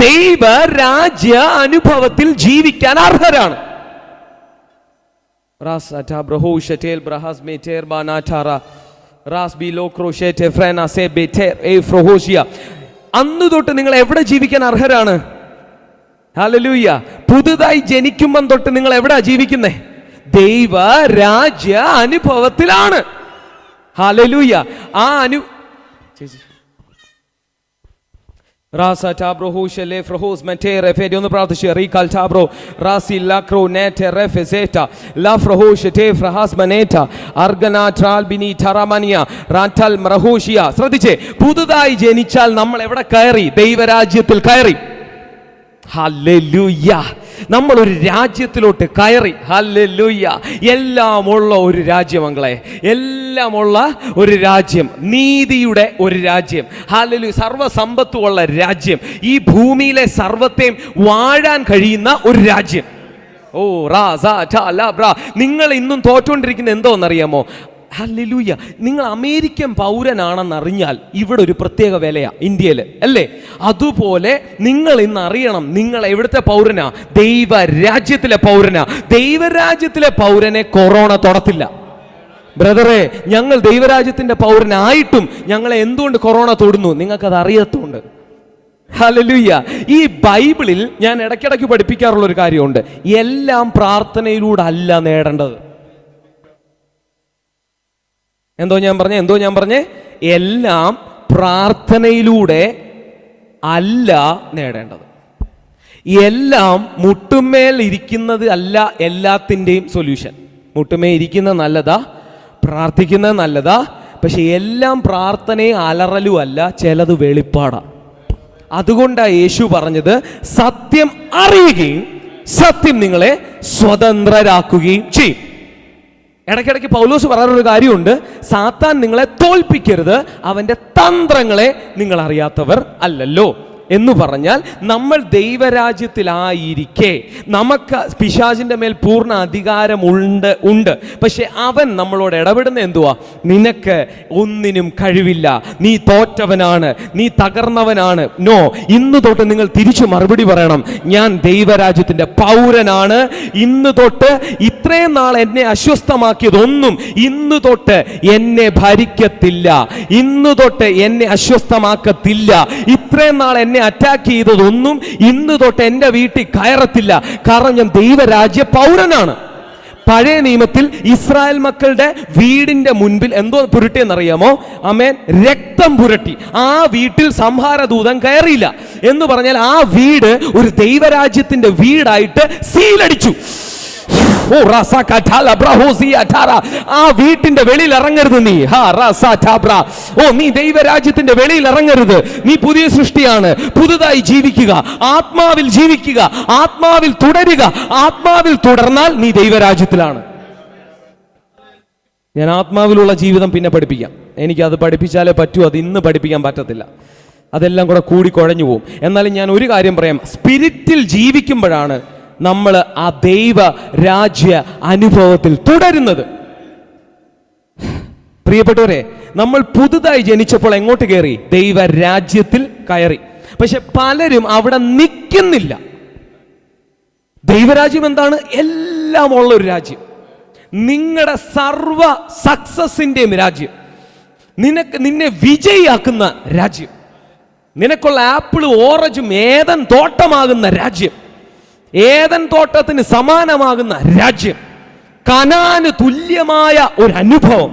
ദൈവരാജ്യ അനുഭവത്തിൽ ജീവിക്കാൻ അർഹരാണ്. അന്ന് തൊട്ട് നിങ്ങൾ എവിടെ ജീവിക്കാൻ അർഹരാണ്? ഹല്ലേലൂയ. പുതുതായി ജനിക്കുമ്പം തൊട്ട് നിങ്ങൾ എവിടാ ജീവിക്കുന്നേ? ദൈവരാജ്യ അനുഭവത്തിലാണ്. ഹല്ലേലൂയ. ആ ഒന്ന് പ്രാർത്ഥിച്ചു. ശ്രദ്ധിച്ചേ, പുതുതായി ജനിച്ചാൽ നമ്മൾ എവിടെ കയറി? ദൈവരാജ്യത്തിൽ കയറി. ഹല്ലേലൂയ. നമ്മൾ ഒരു രാജ്യത്തിലോട്ട് കയറി. ഹല്ലേലൂയ. എല്ലാമുള്ള ഒരു രാജ്യം മക്കളെ, എല്ലാമുള്ള ഒരു രാജ്യം, നീതിയുടെ ഒരു രാജ്യം. ഹല്ലേലൂയ. സർവ്വസമ്പത്തുമുള്ള രാജ്യം, ഈ ഭൂമിയിലെ സർവ്വത്തെയും വാഴാൻ കഴിയുന്ന ഒരു രാജ്യം. ഓ നിങ്ങൾ ഇന്നും തോറ്റുകൊണ്ടിരിക്കുന്ന എന്തോന്നറിയാമോ? ഹല്ലേലൂയ. നിങ്ങൾ അമേരിക്കൻ പൗരനാണെന്നറിഞ്ഞാൽ ഇവിടെ ഒരു പ്രത്യേക വിലയാ ഇന്ത്യയിൽ, അല്ലേ? അതുപോലെ നിങ്ങൾ ഇന്ന് അറിയണം, നിങ്ങൾ എവിടുത്തെ പൗരനാ? ദൈവരാജ്യത്തിലെ പൗരനാ. ദൈവരാജ്യത്തിലെ പൗരനെ കൊറോണ തൊടത്തില്ല. ബ്രദറെ, ഞങ്ങൾ ദൈവരാജ്യത്തിന്റെ പൗരനായിട്ടും ഞങ്ങളെ എന്തുകൊണ്ട് കൊറോണ തൊടുന്നു? നിങ്ങൾക്കത് അറിയത്തുണ്ട്. ഹല്ലേലൂയ. ഈ ബൈബിളിൽ ഞാൻ ഇടയ്ക്കിടയ്ക്ക് പഠിപ്പിക്കാറുള്ള ഒരു കാര്യമുണ്ട്. എല്ലാം പ്രാർത്ഥനയിലൂടെ അല്ല നേടേണ്ടത്. എന്തോ ഞാൻ പറഞ്ഞേ? എല്ലാം പ്രാർത്ഥനയിലൂടെ അല്ല നേടേണ്ടത്. എല്ലാം മുട്ടുമേൽ ഇരിക്കുന്നത് അല്ല എല്ലാത്തിൻ്റെയും സൊല്യൂഷൻ. മുട്ടുമേൽ ഇരിക്കുന്നത് നല്ലതാ, പ്രാർത്ഥിക്കുന്നത് നല്ലതാ, പക്ഷെ എല്ലാം പ്രാർത്ഥനയും അലറലും അല്ല, ചിലത് വെളിപ്പാടാ. അതുകൊണ്ടാണ് യേശു പറഞ്ഞത്, സത്യം അറിയുകയും സത്യം നിങ്ങളെ സ്വതന്ത്രരാക്കുകയും ചെയ്യും. ഇടയ്ക്കിടയ്ക്ക് പൗലോസ് പറയാനൊരു കാര്യമുണ്ട്, സാത്താൻ നിങ്ങളെ തോൽപ്പിക്കരുത്, അവൻ്റെ തന്ത്രങ്ങളെ നിങ്ങൾ അറിയാത്തവർ അല്ലല്ലോ. എന്ന് പറഞ്ഞാൽ നമ്മൾ ദൈവരാജ്യത്തിലായിരിക്കെ നമുക്ക് പിശാചിന്റെ മേൽ പൂർണ്ണ അധികാരം ഉണ്ട്. പക്ഷെ അവൻ നമ്മളോട് ഇടപെടുന്ന എന്തുവാ? നിനക്ക് ഒന്നിനും കഴിവില്ല, നീ തോറ്റവനാണ്, നീ തകർന്നവനാണ്. നോ, ഇന്ന് തൊട്ട് നിങ്ങൾ തിരിച്ചു മറുപടി പറയണം, ഞാൻ ദൈവരാജ്യത്തിന്റെ പൗരനാണ്. ഇന്ന് തൊട്ട് ഇത്രയും നാൾ എന്നെ അസ്വസ്ഥമാക്കിയതൊന്നും ഇന്ന് തൊട്ട് എന്നെ ഭരിക്കത്തില്ല, ഇന്ന് തൊട്ട് എന്നെ അസ്വസ്ഥമാക്കത്തില്ല. ഇത്രയും നാൾ എന്നെ അറ്റാക്ക് ചെയ്തതൊന്നും ഇന്ന് തൊട്ട് എന്റെ വീട്ടിൽ കയറത്തില്ല, കാരണം ഞാൻ ദൈവരാജ്യ പൗരനാണ്. പഴയ നിയമത്തിൽ ഇസ്രായേൽ മക്കളുടെ വീടിന്റെ മുൻപിൽ എന്തോ പുരട്ടിയെന്നറിയാമോ? ആമേൻ, രക്തം പുരട്ടി. ആ വീട്ടിൽ സംഹാരദൂതൻ കയറിയില്ല. എന്ന് പറഞ്ഞാൽ ആ വീട് ഒരു ദൈവരാജ്യത്തിന്റെ വീടായിട്ട് സീലടിച്ചു. ആ വീട്ടിന്റെ വെളിയിൽ ഇറങ്ങരുത് നീ. നീ ദൈവരാജ്യത്തിന്റെ വെളിയിൽ ഇറങ്ങരുത്. നീ പുതിയ സൃഷ്ടിയാണ്. പുതുതായി ജീവിക്കുക, ആത്മാവിൽ ജീവിക്കുക, ആത്മാവിൽ തുടരുക. ആത്മാവിൽ തുടർന്നാൽ നീ ദൈവരാജ്യത്തിലാണ്. ഞാൻ ആത്മാവിലുള്ള ജീവിതം പിന്നെ പഠിപ്പിക്കാം. എനിക്കത് പഠിപ്പിച്ചാലേ പറ്റൂ, അത് ഇന്ന് പഠിപ്പിക്കാൻ പറ്റത്തില്ല. അതെല്ലാം കൂടെ കൂടി കുഴഞ്ഞു പോകും. എന്നാലും ഞാൻ ഒരു കാര്യം പറയാം, സ്പിരിറ്റിൽ ജീവിക്കുമ്പോഴാണ് നമ്മൾ ആ ദൈവ രാജ്യ അനുഭവത്തിൽ തുടരുന്നത്. പ്രിയപ്പെട്ടവരെ, നമ്മൾ പുതുതായി ജനിച്ചപ്പോൾ എങ്ങോട്ട് കയറി? ദൈവരാജ്യത്തിൽ കയറി. പക്ഷെ പലരും അവിടെ നിൽക്കുന്നില്ല. ദൈവരാജ്യം എന്താണ്? എല്ലാം ഉള്ള ഒരു രാജ്യം, നിങ്ങളുടെ സർവ സക്സസിന്റെയും രാജ്യം, നിന്നെ വിജയിയാക്കുന്ന രാജ്യം, നിനക്കുള്ള ആപ്പിളും ഓറഞ്ചും ഏതൻ തോട്ടമാകുന്ന രാജ്യം, ഏതൻ തോട്ടത്തിന് സമാനമാകുന്ന രാജ്യം, കനാന് തുല്യമായ ഒരു അനുഭവം.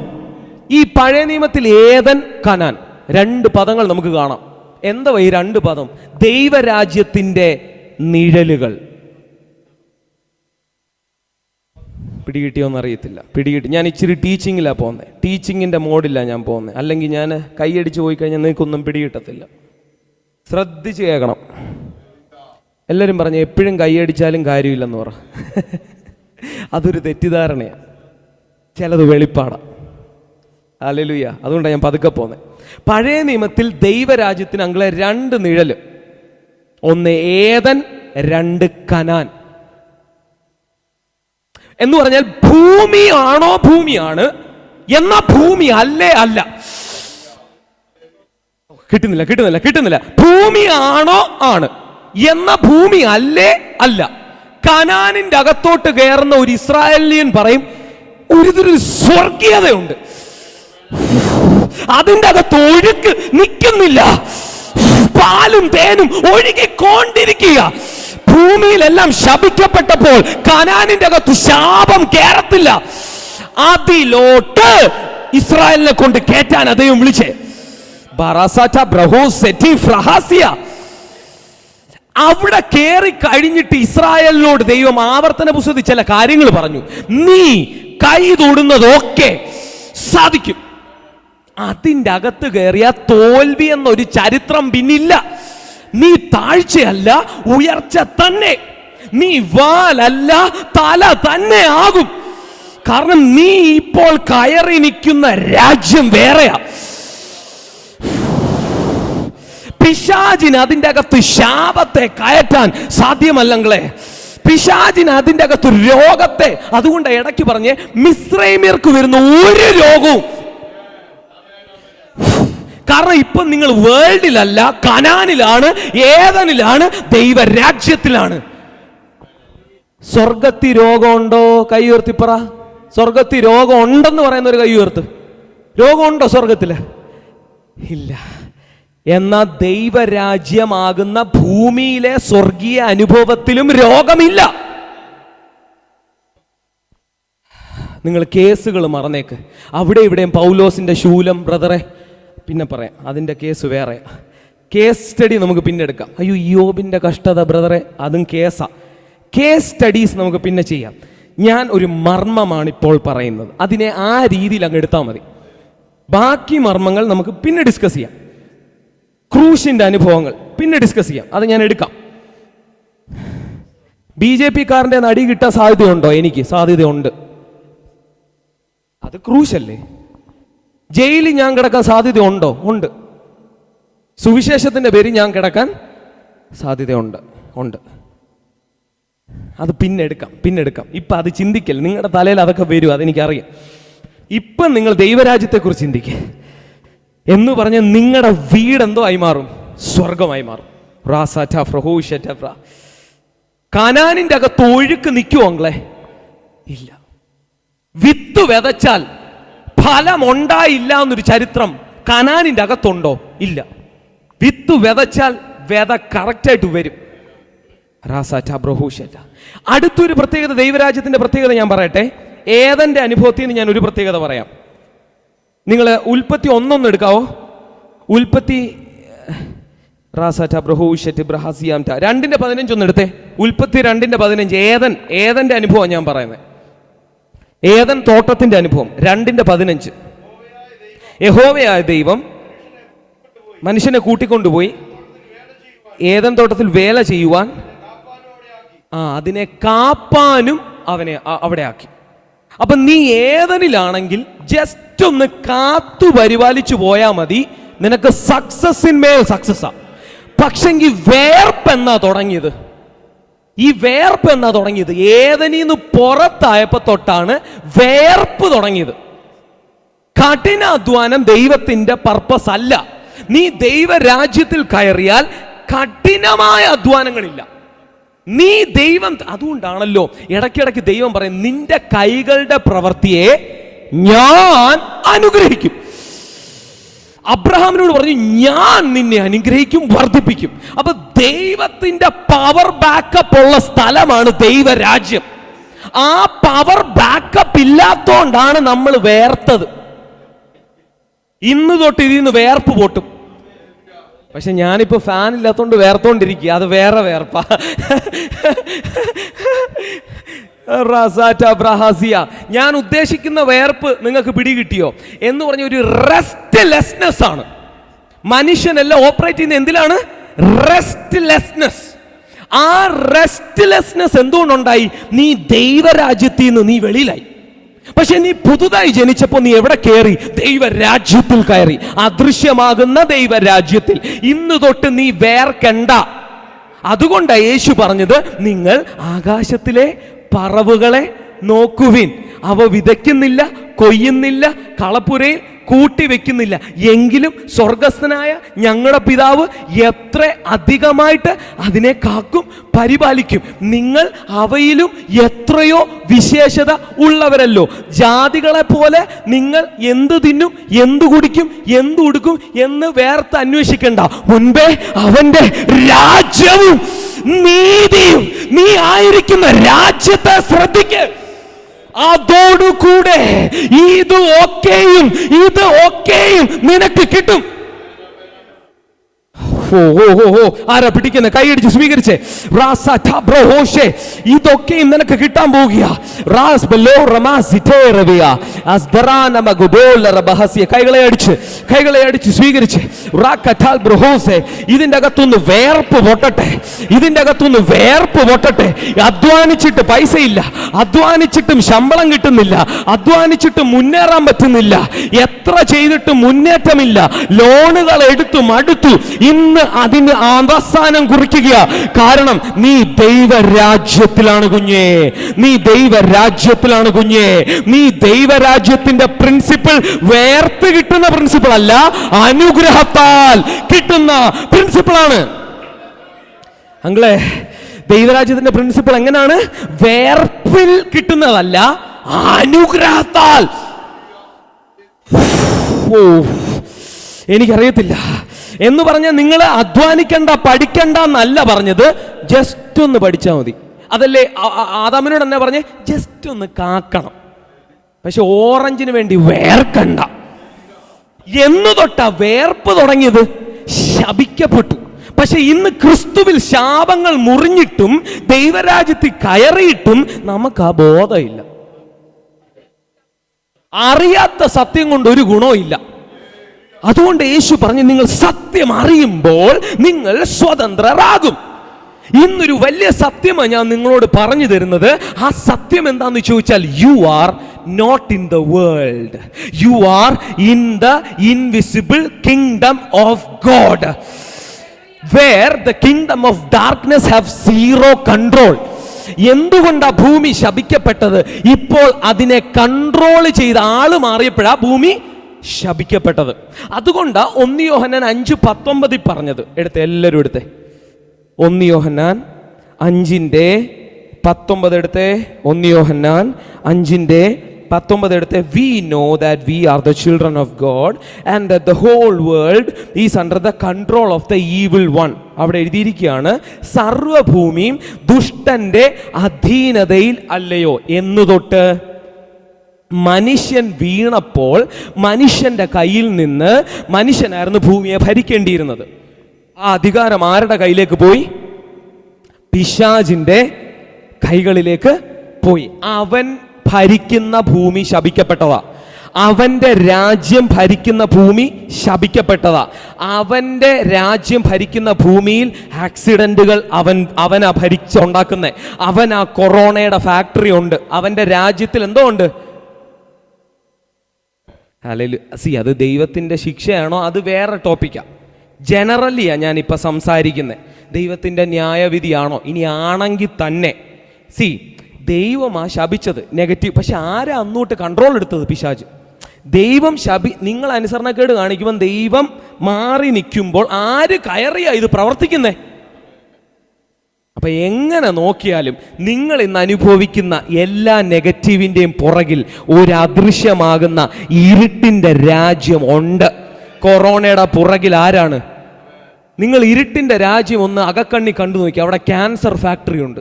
ഈ പഴയ നിയമത്തിൽ ഏതൻ, കനാൻ, രണ്ട് പദങ്ങൾ നമുക്ക് കാണാം. എന്താ ഈ രണ്ട് പദം? ദൈവരാജ്യത്തിന്റെ നിഴലുകൾ. പിടികിട്ടിയോന്ന് അറിയത്തില്ല. ഞാൻ ഇച്ചിരി ടീച്ചിങ്ങിലാണ് പോകുന്നത്. ടീച്ചിങ്ങിൻ്റെ മോഡിലാണ് ഞാൻ പോകുന്നത്. അല്ലെങ്കിൽ ഞാൻ കൈയടിച്ച് പോയി കഴിഞ്ഞാൽ നിങ്ങൾക്കൊന്നും പിടികിട്ടത്തില്ല. ശ്രദ്ധിച്ച് കേൾക്കണം. എല്ലാവരും പറഞ്ഞു എപ്പോഴും കൈയടിച്ചാലും കാര്യമില്ലെന്ന് പറ. അതൊരു തെറ്റിദ്ധാരണയാണ്. ചിലത് വെളിപ്പാടാണ്. ഹല്ലേലൂയ. അതുകൊണ്ടാണ് ഞാൻ പതുക്കെ പോകുന്നത്. പഴയ നിയമത്തിൽ ദൈവരാജ്യത്തിന് അങ്ങളെ 2 നിഴല്. ഒന്ന് ഏദൻ, 2 കനാൻ. എന്ന് പറഞ്ഞാൽ ഭൂമിയാണോ ഭൂമിയാണ്, എന്നാ ഭൂമി അല്ലേ അല്ല. കിട്ടുന്നില്ല. ഭൂമിയാണോ ആണ്, എന്ന ഭൂമി അല്ലേ അല്ല. കനാനിന്റെ അകത്തോട്ട് കയറുന്ന ഒരു ഇസ്രായേലിയൻ പറയും ഒരു സ്വർഗീയതയുണ്ട്, അതിന്റെ അകത്ത് ഒഴുക്ക് നിൽക്കുന്നില്ല, പാലും തേനും ഒഴുകിക്കൊണ്ടിരിക്കുക. ഭൂമിയിലെല്ലാം ശപിക്കപ്പെട്ടപ്പോൾ കനാനിന്റെ അകത്ത് ശാപം കേറത്തില്ല. അതിലോട്ട് ഇസ്രായേലിനെ കൊണ്ട് കേറ്റാൻ അദ്ദേഹം വിളിച്ചേ. അവിടെ കയറി കഴിഞ്ഞിട്ട് ഇസ്രായേലിനോട് ദൈവം ആവർത്തന പുസ്തകത്തിൽ ചില കാര്യങ്ങൾ പറഞ്ഞു. നീ കൈ തൊടുന്നതൊക്കെ സാധിക്കും. അതിൻ്റെ അകത്ത് കയറിയ തോൽവി എന്നൊരു ചരിത്രം പിന്നില്ല. നീ താഴ്ചയല്ല, ഉയർച്ച തന്നെ. നീ വാലല്ല, തല തന്നെ ആകും. കാരണം നീ ഇപ്പോൾ കയറി നിൽക്കുന്ന രാജ്യം വേറെയാ. പിശാചിന് അതിൻ്റെ അകത്ത് ശാപത്തെ കയറ്റാൻ സാധ്യമല്ലങ്ങളെ. പിശാചിന് അതിൻ്റെ അകത്ത് രോഗത്തെ, അതുകൊണ്ട് ഇടയ്ക്ക് പറഞ്ഞ് മിസ്രൈമ്യർക്ക് വരുന്ന ഒരു രോഗവും. കാരണം ഇപ്പൊ നിങ്ങൾ വേൾഡിലല്ല, കനാനിലാണ്, ഏദനിലാണ്, ദൈവരാജ്യത്തിലാണ്. സ്വർഗത്തിൽ രോഗമുണ്ടോ? കൈ ഉയർത്തിപ്പറ. സ്വർഗത്തിൽ രോഗം ഉണ്ടെന്ന് പറയുന്ന ഒരു കൈ ഉയർത്ത്. രോഗമുണ്ടോ സ്വർഗത്തില്? ഇല്ല. എന്നാൽ ദൈവരാജ്യമാകുന്ന ഭൂമിയിലെ സ്വർഗീയ അനുഭവത്തിലും രോഗമില്ല. നിങ്ങൾ കേസുകൾ മറന്നേക്ക്. അവിടെ ഇവിടെയും പൗലോസിന്റെ ശൂലം ബ്രദറെ പിന്നെ പറയാം, അതിൻ്റെ കേസ് വേറെ. കേസ് സ്റ്റഡി നമുക്ക് പിന്നെ എടുക്കാം. അയ്യോ യോബിൻ്റെ കഷ്ടത ബ്രദറെ, അതും കേസാ. കേസ് സ്റ്റഡീസ് നമുക്ക് പിന്നെ ചെയ്യാം. ഞാൻ ഒരു മർമ്മമാണ് ഇപ്പോൾ പറയുന്നത്, അതിനെ ആ രീതിയിൽ അങ്ങ് എടുത്താൽ മതി. ബാക്കി മർമ്മങ്ങൾ നമുക്ക് പിന്നെ ഡിസ്കസ് ചെയ്യാം. ക്രൂശിൻ്റെ അനുഭവങ്ങൾ പിന്നെ ഡിസ്കസ് ചെയ്യാം, അത് ഞാൻ എടുക്കാം. BJP കാരൻ്റെ നടി കിട്ടാൻ സാധ്യതയുണ്ടോ? എനിക്ക് സാധ്യതയുണ്ട്. അത് ക്രൂശല്ലേ. ജയിലിൽ ഞാൻ കിടക്കാൻ സാധ്യതയുണ്ടോ? ഉണ്ട്. സുവിശേഷത്തിന്റെ പേരിൽ ഞാൻ കിടക്കാൻ സാധ്യതയുണ്ട്. അത് പിന്നെ എടുക്കാം. ഇപ്പൊ അത് ചിന്തിക്കൽ, നിങ്ങളുടെ തലയിൽ അതൊക്കെ വരും, അതെനിക്കറിയാം. ഇപ്പം നിങ്ങൾ ദൈവരാജ്യത്തെക്കുറിച്ച് ചിന്തിക്കുക എന്ന് പറഞ്ഞ് നിങ്ങളുടെ വീടെന്തോ ആയി മാറും, സ്വർഗമായി മാറും. കനാനിന്റെ അകത്ത് ഒഴുക്ക് നിൽക്കുമോ അങ്ങളെ? ഇല്ല. വിത്ത് വിതച്ചാൽ ഫലം ഉണ്ടായില്ല എന്നൊരു ചരിത്രം കനാനിന്റെ അകത്തുണ്ടോ? ഇല്ല. വിത്ത് വിതച്ചാൽ വിത കറക്റ്റായിട്ട് വരും. അടുത്തൊരു പ്രത്യേകത, ദൈവരാജ്യത്തിന്റെ പ്രത്യേകത ഞാൻ പറയട്ടെ. ഏദന്റെ അനുഭവത്തിൽ നിന്ന് ഞാൻ ഒരു പ്രത്യേകത പറയാം. നിങ്ങൾ ഉൽപ്പത്തി 1 എടുക്കാവോ? ഉൽപ്പത്തി 2:15 എടുത്തേ. ഉൽപ്പത്തി 2:15 ഏദന്റെ അനുഭവം ഞാൻ പറയുന്നത്. ഏദൻ തോട്ടത്തിന്റെ അനുഭവം 2:15. യഹോവയായ ദൈവം മനുഷ്യനെ കൂട്ടിക്കൊണ്ടുപോയി ഏദൻ തോട്ടത്തിൽ വേല ചെയ്യുവാൻ, അതിനെ കാപ്പാനും അവനെ അവിടെ ആക്കി. അപ്പൊ നീ ഏദനിലാണെങ്കിൽ ജസ്റ്റ് ഒന്ന് കാത്തു പരിപാലിച്ചു പോയാൽ മതി, നിനക്ക് സക്സസിന്മേൽ സക്സസ്സാ. പക്ഷെങ്കിൽ വേർപ്പ് എന്നാ തുടങ്ങിയത്. ഈ വേർപ്പ് എന്നാ തുടങ്ങിയത് ഏദനീന്ന് പുറത്തായപ്പോ തൊട്ടാണ് വേർപ്പ് തുടങ്ങിയത്. കഠിനാധ്വാനം ദൈവത്തിന്റെ പർപ്പസ് അല്ല. നീ ദൈവരാജ്യത്തിൽ കയറിയാൽ കഠിനമായ അധ്വാനങ്ങളില്ല. നീ ദൈവം, അതുകൊണ്ടാണല്ലോ ഇടയ്ക്കിടയ്ക്ക് ദൈവം പറയും, നിന്റെ കൈകളുടെ പ്രവൃത്തിയെ ഞാൻ അനുഗ്രഹിക്കും. അബ്രഹാമിനോട് പറഞ്ഞു, ഞാൻ നിന്നെ അനുഗ്രഹിക്കും, വർദ്ധിപ്പിക്കും. അപ്പൊ ദൈവത്തിന്റെ പവർ ബാക്കപ്പ് ഉള്ള സ്ഥലമാണ് ദൈവരാജ്യം. ആ പവർ ബാക്കപ്പ് ഇല്ലാത്തോണ്ടാണ് നമ്മൾ വേർത്തത്. ഇന്ന് തൊട്ട് ഇതിന്ന് വേർപ്പ് പൊട്ടും. പക്ഷെ ഞാനിപ്പോ ഫാൻ ഇല്ലാത്തോണ്ട് വേർത്തോണ്ടിരിക്കുക, അത് വേറെ വേർപ്പാ. ഞാൻ ഉദ്ദേശിക്കുന്ന വേർപ്പ് നിങ്ങൾക്ക് പിടികിട്ടിയോ എന്ന് പറഞ്ഞ ഒരു റെസ്റ്റ്ലെസ്നെസ് ആണ്. മനുഷ്യനെല്ലാം ഓപ്പറേറ്റ് ചെയ്യുന്ന എന്തിലാണ്? റെസ്റ്റ്ലെസ്നെസ്. ആ റെസ്റ്റ്ലെസ്നെസ് എന്തുകൊണ്ടുണ്ടായി? നീ ദൈവരാജ്യത്തിൽ നിന്ന് നീ വെളിയിലായി. പക്ഷെ നീ പുതുതായി ജനിച്ചപ്പോൾ നീ എവിടെ കയറി? ദൈവരാജ്യത്തിൽ കയറി, അദൃശ്യമാകുന്ന ദൈവരാജ്യത്തിൽ. ഇന്ന് തൊട്ട് നീ വേർക്കണ്ട. അതുകൊണ്ടാണ് യേശു പറഞ്ഞത്, നിങ്ങൾ ആകാശത്തിലെ പറവുകളെ നോക്കുവിൻ, അവ വിതയ്ക്കുന്നില്ല, കൊയ്യുന്നില്ല, കളപ്പുരയിൽ കൂട്ടിവെക്കുന്നില്ല, എങ്കിലും സ്വർഗസ്ഥനായ ഞങ്ങളുടെ പിതാവ് എത്ര അധികമായിട്ട് അതിനെ കാക്കും, പരിപാലിക്കും. നിങ്ങൾ അവയിലും എത്രയോ വിശേഷത ഉള്ളവരല്ലോ. ജാതികളെ പോലെ നിങ്ങൾ എന്ത് തിന്നും, എന്തു കുടിക്കും, എന്തു ഉടുക്കും എന്ന് വേർത്ത് അന്വേഷിക്കണ്ട. മുൻപേ അവന്റെ രാജ്യവും നീതിയും, നീ ആയിരിക്കുന്ന രാജ്യത്തെ ശ്രദ്ധിക്ക്. അതോടുകൂടെ ഇത് ഒക്കെയും നിനക്ക് കിട്ടും. ആരാ പിടിക്കുന്നത്? കൈയടിച്ച് സ്വീകരിച്ചേ. ഇതൊക്കെയും നിനക്ക് കിട്ടാൻ പോകുക. കൈകളെ അടിച്ച് സ്വീകരിച്ച്. ഇതിന്റെ അകത്തുനിന്ന് വേർപ്പ് പൊട്ടട്ടെ. അധ്വാനിച്ചിട്ട് പൈസയില്ല, അധ്വാനിച്ചിട്ടും ശമ്പളം കിട്ടുന്നില്ല, അധ്വാനിച്ചിട്ടും മുന്നേറാൻ പറ്റുന്നില്ല, എത്ര ചെയ്തിട്ടും മുന്നേറ്റമില്ല, ലോണുകൾ എടുത്തു മടുത്തു. ഇന്ന് അതിന് അവസാനം കുറിക്കുക. കാരണം നീ ദൈവരാജ്യത്തിലാണ് കുഞ്ഞേ, നീ ദൈവരാജ്യത്തിലാണ് കുഞ്ഞേ. നീ ദൈവരാജ്യത്തിന്റെ പ്രിൻസിപ്പിൾ വേർത്ത് കിട്ടുന്ന പ്രിൻസിപ്പിൾ അല്ല, അനുഗ്രഹത്താൽ കിട്ടുന്ന പ്രിൻസിപ്പിൾ ആണ്. അങ്ങളെ, ദൈവരാജ്യത്തിന്റെ പ്രിൻസിപ്പിൾ എങ്ങനെയാണ്? വേർപ്പിൽ കിട്ടുന്നതല്ല, അനുഗ്രഹത്താൽ. എനിക്കറിയത്തില്ല എന്ന് പറഞ്ഞാൽ നിങ്ങൾ അധ്വാനിക്കണ്ട, പഠിക്കണ്ട എന്നല്ല പറഞ്ഞത്. ജസ്റ്റ് ഒന്ന് പഠിച്ചാൽ മതി. അതല്ലേ ആദാമിനോട് എന്നെ പറഞ്ഞ്? ജസ്റ്റ് ഒന്ന് കാക്കണം. പക്ഷെ ഓറഞ്ചിന് വേണ്ടി വേർക്കണ്ട. എന്ന് തൊട്ടാ വേർപ്പ് തുടങ്ങിയത്? ശപിക്കപ്പെട്ടു. പക്ഷെ ഇന്ന് ക്രിസ്തുവിൽ ശാപങ്ങൾ മുറിഞ്ഞിട്ടും ദൈവരാജ്യത്തിൽ കയറിയിട്ടും നമുക്ക് ആ ബോധമില്ല. അറിയാത്ത സത്യം കൊണ്ട് ഒരു ഗുണവും ഇല്ല. അതുകൊണ്ട് യേശു പറഞ്ഞു, നിങ്ങൾ സത്യം അറിയുമ്പോൾ നിങ്ങൾ സ്വതന്ത്രരാകും. ഇന്നൊരു വലിയ സത്യമാണ് ഞാൻ നിങ്ങളോട് പറഞ്ഞു തരുന്നത്. ആ സത്യം എന്താണെന്ന് ചോദിച്ചാൽ, you are not in the world, you are in the invisible kingdom of God, where the kingdom of darkness have zero control. എന്തുകൊണ്ടാ ഭൂമി ശപിക്കപ്പെട്ടത്? ഇപ്പോൾ അതിനെ കൺട്രോൾ ചെയ്ത ആള് മാറിയപ്പോഴാ ഭൂമി ശപിക്കപ്പെട്ടത്. അതുകൊണ്ട് 1 യോഹന്നാൻ 5:19 പറഞ്ഞത്. എല്ലാവരും എടുത്തേ. 1 യോഹന്നാൻ 5:19 എടുത്തേ. 1 യോഹന്നാൻ 5:19 എടുത്തേ. We know that we are the children of God and that the whole world is under the control of the evil one. അവിടെ എഴുതിയിരിക്കുകയാണ്, സർവ്വഭൂമിയും ദുഷ്ടന്റെ അധീനതയിൽ അല്ലയോ. എന്നു തൊട്ട്? മനുഷ്യൻ വീണപ്പോൾ മനുഷ്യന്റെ കയ്യിൽ നിന്ന് മനുഷ്യനായിരുന്നു ഭൂമിയെ ഭരിക്കേണ്ടിയിരുന്നത്. ആ അധികാരം ആരുടെ കയ്യിലേക്ക് പോയി? പിശാചിന്റെ കൈകളിലേക്ക് പോയി. അവൻ ഭരിക്കുന്ന ഭൂമി ശപിക്കപ്പെട്ടതാ. അവന്റെ രാജ്യം ഭരിക്കുന്ന ഭൂമി ശപിക്കപ്പെട്ടതാ. അവന്റെ രാജ്യം ഭരിക്കുന്ന ഭൂമിയിൽ ആക്സിഡന്റുകൾ അവനാ ഭരിച്ചുണ്ടാക്കുന്നത്. അവനാ കൊറോണയുടെ ഫാക്ടറി ഉണ്ട്. അവന്റെ രാജ്യത്തിൽ എന്തോ ഉണ്ട്. അത് ദൈവത്തിന്റെ ശിക്ഷയാണോ? അത് വേറെ ടോപ്പിക്കാണ്. ജനറലിയാ ഞാനിപ്പോൾ സംസാരിക്കുന്നത്. ദൈവത്തിന്റെ ന്യായവിധിയാണോ? ഇനി ആണെങ്കിൽ തന്നെ ദൈവമാ ശപിച്ചത്, നെഗറ്റീവ്. പക്ഷെ ആരാ അന്നോട്ട് കൺട്രോൾ എടുത്തത്? പിശാച്. ദൈവം നിങ്ങൾ അനുസരണക്കേട് കാണിക്കുമ്പോൾ ദൈവം മാറി നിൽക്കുമ്പോൾ ആര് കയറിയാ ഇത് പ്രവർത്തിക്കുന്നേ? അപ്പൊ എങ്ങനെ നോക്കിയാലും നിങ്ങൾ ഇന്ന് അനുഭവിക്കുന്ന എല്ലാ നെഗറ്റീവിൻ്റെയും പുറകിൽ ഒരു അദൃശ്യമാകുന്ന ഇരുട്ടിന്റെ രാജ്യം ഉണ്ട്. കൊറോണയുടെ പുറകിൽ ആരാണ്? നിങ്ങൾ ഇരുട്ടിന്റെ രാജ്യം ഒന്ന് അകക്കണ്ണി കണ്ടു നോക്കി. അവിടെ ക്യാൻസർ ഫാക്ടറി ഉണ്ട്.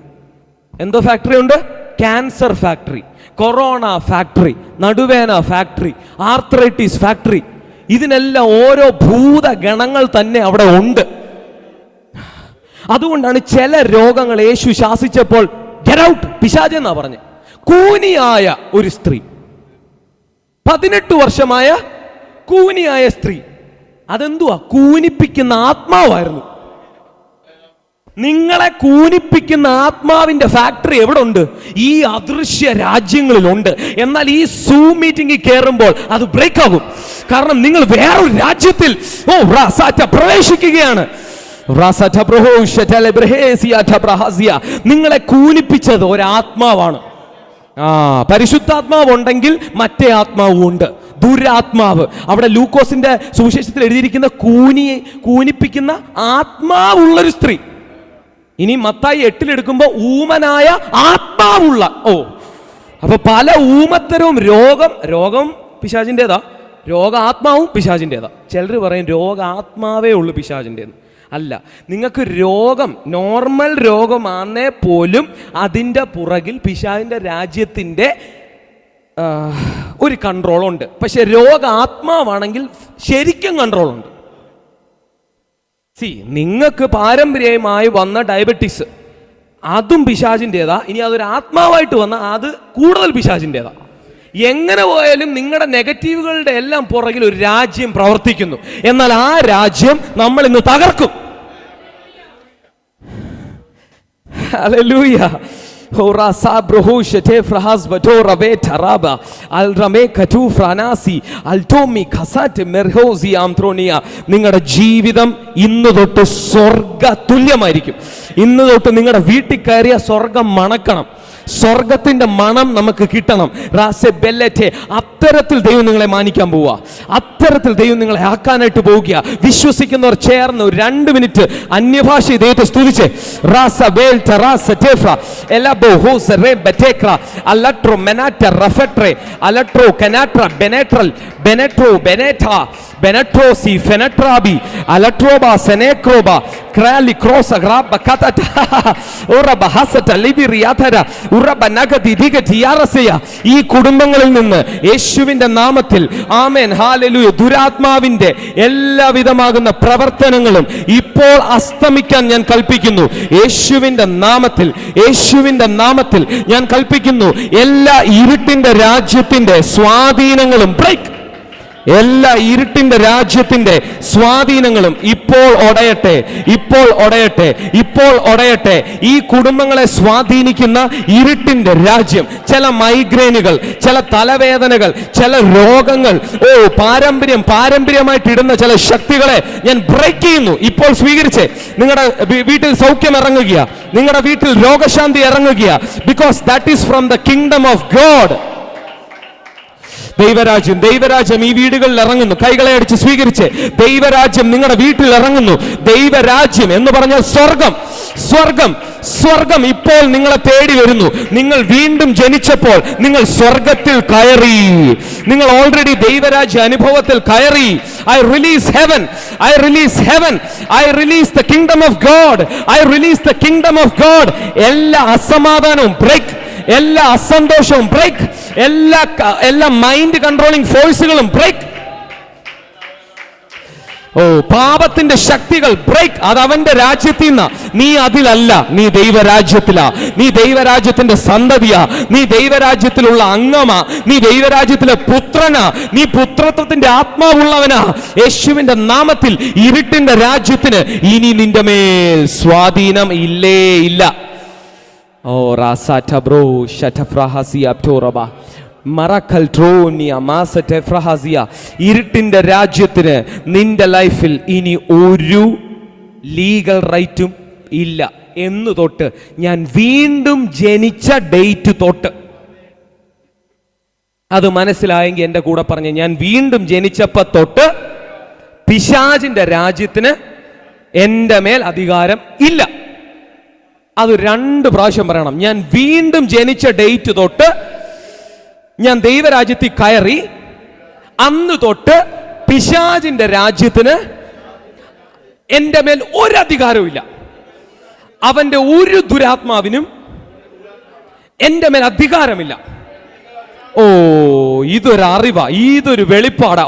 എന്തോ ഫാക്ടറി ഉണ്ട്? ക്യാൻസർ ഫാക്ടറി, കൊറോണ ഫാക്ടറി, നടുവേന ഫാക്ടറി, ആർത്രൈറ്റിസ് ഫാക്ടറി. ഇതിനെല്ലാം ഓരോ ഭൂതഗണങ്ങൾ തന്നെ അവിടെ ഉണ്ട്. അതുകൊണ്ടാണ് ചില രോഗങ്ങൾ യേശു ശാസിച്ചപ്പോൾ ഗെറ്റ് ഔട്ട് പിശാച് എന്നാ പറഞ്ഞത്. കൂനിയായ ഒരു സ്ത്രീ, 18 വർഷമായ കൂനിയായ സ്ത്രീ. അതെന്തുവാ? കൂനിപ്പിക്കുന്ന ആത്മാവായിരുന്നു. നിങ്ങളെ കൂനിപ്പിക്കുന്ന ആത്മാവിന്റെ ഫാക്ടറി എവിടെ ഉണ്ട്? ഈ അദൃശ്യ രാജ്യങ്ങളിലുണ്ട്. എന്നാൽ ഈ സൂം മീറ്റിംഗിൽ കയറുമ്പോൾ അത് ബ്രേക്ക് ആകും. കാരണം നിങ്ങൾ വേറൊരു രാജ്യത്തിൽ പ്രവേശിക്കുകയാണ്. നിങ്ങളെ കൂനിപ്പിച്ചത് ഒരാത്മാവാണ്. പരിശുദ്ധാത്മാവ് ഉണ്ടെങ്കിൽ മറ്റേ ആത്മാവും ഉണ്ട്, ദുരാത്മാവ്. അവിടെ ലൂക്കോസിന്റെ സുവിശേഷത്തിൽ എഴുതിയിരിക്കുന്ന കൂനിപ്പിക്കുന്ന ആത്മാവുള്ളൊരു സ്ത്രീ. ഇനി മത്തായി 8 എടുക്കുമ്പോ ഊമനായ ആത്മാവുള്ള. അപ്പൊ പല ഊമത്തരവും. രോഗം പിശാചിൻ്റെതാ, രോഗാത്മാവും പിശാചിൻ്റെതാ. ചിലർ പറയും രോഗാത്മാവേ ഉള്ളൂ പിശാചിൻ്റെന്ന്. അല്ല, നിങ്ങൾക്ക് രോഗം നോർമൽ രോഗമാണേ പോലും അതിൻ്റെ പുറകിൽ പിശാചിൻ്റെ രാജ്യത്തിൻ്റെ ഒരു കൺട്രോളുണ്ട്. പക്ഷെ രോഗാത്മാവാണെങ്കിൽ ശരിക്കും കൺട്രോളുണ്ട്. നിങ്ങൾക്ക് പാരമ്പര്യമായി വന്ന ഡയബറ്റീസ്, അതും പിശാചിൻ്റെതാ. ഇനി അതൊരു ആത്മാവായിട്ട് വന്നാൽ അത് കൂടുതൽ പിശാചിൻ്റെതാ. എങ്ങനെ പോയാലും നിങ്ങളുടെ നെഗറ്റീവുകളുടെ എല്ലാം പുറകിൽ ഒരു രാജ്യം പ്രവർത്തിക്കുന്നു. എന്നാൽ ആ രാജ്യം നമ്മൾ ഇന്ന് തകർക്കും. ഹല്ലേലൂയ. നിങ്ങളുടെ ജീവിതം ഇന്ന് തൊട്ട് സ്വർഗ തുല്യമായിരിക്കും. ഇന്ന് തൊട്ട് നിങ്ങളുടെ വീട്ടിൽ കയറിയ സ്വർഗം മണക്കണം. സ്വർഗത്തിന്റെ മണം നമുക്ക് കിട്ടണം. അത്തരത്തിൽ ദൈവം നിങ്ങളെ മാനിക്കാൻ പോവുക. അത്തരത്തിൽ ദൈവം നിങ്ങളെ ആക്കാനായിട്ട് പോവുക. വിശ്വസിക്കുന്നവർ ചേർന്ന് 2 മിനിറ്റ് അന്യഭാഷ ദൈവത്തെ സ്തുതിച്ച് Benetrosi, Fenetrabi, Alatroba, Senecroba, Krali, Crossa, Graba, Katata, Uraba Hasata, Libiriatara, Uraba Nagati, Digati, Yarasea, E. കുടുംബങ്ങളിൽ നിന്ന് യേശുവിന്റെ നാമത്തിൽ ആമേൻ, ഹല്ലേലൂയ. ദുരാത്മാവിന്റെ എല്ലാവിധമാകുന്ന പ്രവർത്തനങ്ങളും ഇപ്പോൾ അസ്തമിക്കാൻ ഞാൻ കൽപ്പിക്കുന്നു. യേശുവിന്റെ നാമത്തിൽ, യേശുവിന്റെ നാമത്തിൽ ഞാൻ കൽപ്പിക്കുന്നു. എല്ലാ ഇരുട്ടിന്റെ രാജ്യത്തിന്റെ സ്വാധീനങ്ങളും ബ്രേക്ക്. എല്ലാ ഇരുട്ടിന്റെ രാജ്യത്തിന്റെ സ്വാധീനങ്ങളും ഇപ്പോൾ ഒടയട്ടെ, ഇപ്പോൾ ഒടയട്ടെ, ഇപ്പോൾ ഒടയട്ടെ. ഈ കുടുംബങ്ങളെ സ്വാധീനിക്കുന്ന ഇരുട്ടിന്റെ രാജ്യം, ചില മൈഗ്രെയിനുകൾ, ചില തലവേദനകൾ, ചില രോഗങ്ങൾ, പാരമ്പര്യമായിട്ട് ഇടുന്ന ചില ശക്തികളെ ഞാൻ ബ്രേക്ക് ചെയ്യുന്നു. ഇപ്പോൾ സ്വീകരിച്ച് നിങ്ങളുടെ വീട്ടിൽ സൗഖ്യം ഇറങ്ങുക, നിങ്ങളുടെ വീട്ടിൽ രോഗശാന്തി ഇറങ്ങുക. Because that is from the kingdom of God. ദൈവരാജ്യം ഈ വീടുകളിൽ ഇറങ്ങുന്നു. കൈകളെ അടിച്ച് സ്വീകരിച്ച് ദൈവരാജ്യം നിങ്ങളുടെ വീട്ടിൽ ഇറങ്ങുന്നു. ദൈവരാജ്യം എന്ന് പറഞ്ഞാൽ സ്വർഗം ഇപ്പോൾ നിങ്ങളെ തേടി വരുന്നു. നിങ്ങൾ വീണ്ടും ജനിച്ചപ്പോൾ നിങ്ങൾ സ്വർഗത്തിൽ കയറി. നിങ്ങൾ ഓൾറെഡി ദൈവരാജ്യ അനുഭവത്തിൽ കയറി. I release heaven. I release the kingdom of God. I release the kingdom of God. എല്ലാ അസമാധാനവും ബ്രേക്ക്, എല്ലാ അസന്തോഷവും ബ്രേക്ക്, എല്ലാ മൈൻഡ് കൺട്രോളിംഗ് ഫോഴ്സുകളും ബ്രേക്ക്. പാപത്തിന്റെ ശക്തികൾ ബ്രേക്ക്. അത് അവന്റെ രാജ്യത്തിൽ നിന്നാ. നീ അതിലല്ല, നീ ദൈവരാജ്യത്തിലാ. നീ ദൈവരാജ്യത്തിന്റെ സന്തതിയാ. നീ ദൈവരാജ്യത്തിലുള്ള അംഗമാ. നീ ദൈവരാജ്യത്തിലെ പുത്രനാ. നീ പുത്രത്വത്തിന്റെ ആത്മാവുള്ളവനാ. യേശുവിന്റെ നാമത്തിൽ ഇരുട്ടിന്റെ രാജ്യത്തിന് ഇനി നിന്റെ മേൽ സ്വാധീനം ഇല്ലേ ഇല്ല. ഇരുട്ടിന്റെ രാജ്യത്തിന് നിന്റെ ലൈഫിൽ ഇനി ഒരു ലീഗൽ റൈറ്റും ഇല്ല. എന്ന് തൊട്ട് ഞാൻ വീണ്ടും ജനിച്ച ഡേറ്റ് തൊട്ട്, അത് മനസ്സിലായെങ്കിൽ എൻ്റെ കൂടെ പറഞ്ഞ, ഞാൻ വീണ്ടും ജനിച്ചപ്പോ തൊട്ട് പിശാചിന്റെ രാജ്യത്തിന് എൻ്റെ മേൽ അധികാരം ഇല്ല. അത് 2 പ്രാവശ്യം പറയണം. ഞാൻ വീണ്ടും ജനിച്ച ഡേറ്റ് തൊട്ട് ഞാൻ ദൈവരാജ്യത്തിൽ കയറി. അന്ന് തൊട്ട് പിശാചിന്റെ രാജ്യത്തിന് എൻ്റെ മേൽ ഒരു അധികാരവും ഇല്ല. അവന്റെ ഒരു ദുരാത്മാവിനും എൻ്റെ മേൽ അധികാരമില്ല. ഇതൊരു അറിവാ, ഇതൊരു വെളിപ്പാടാ.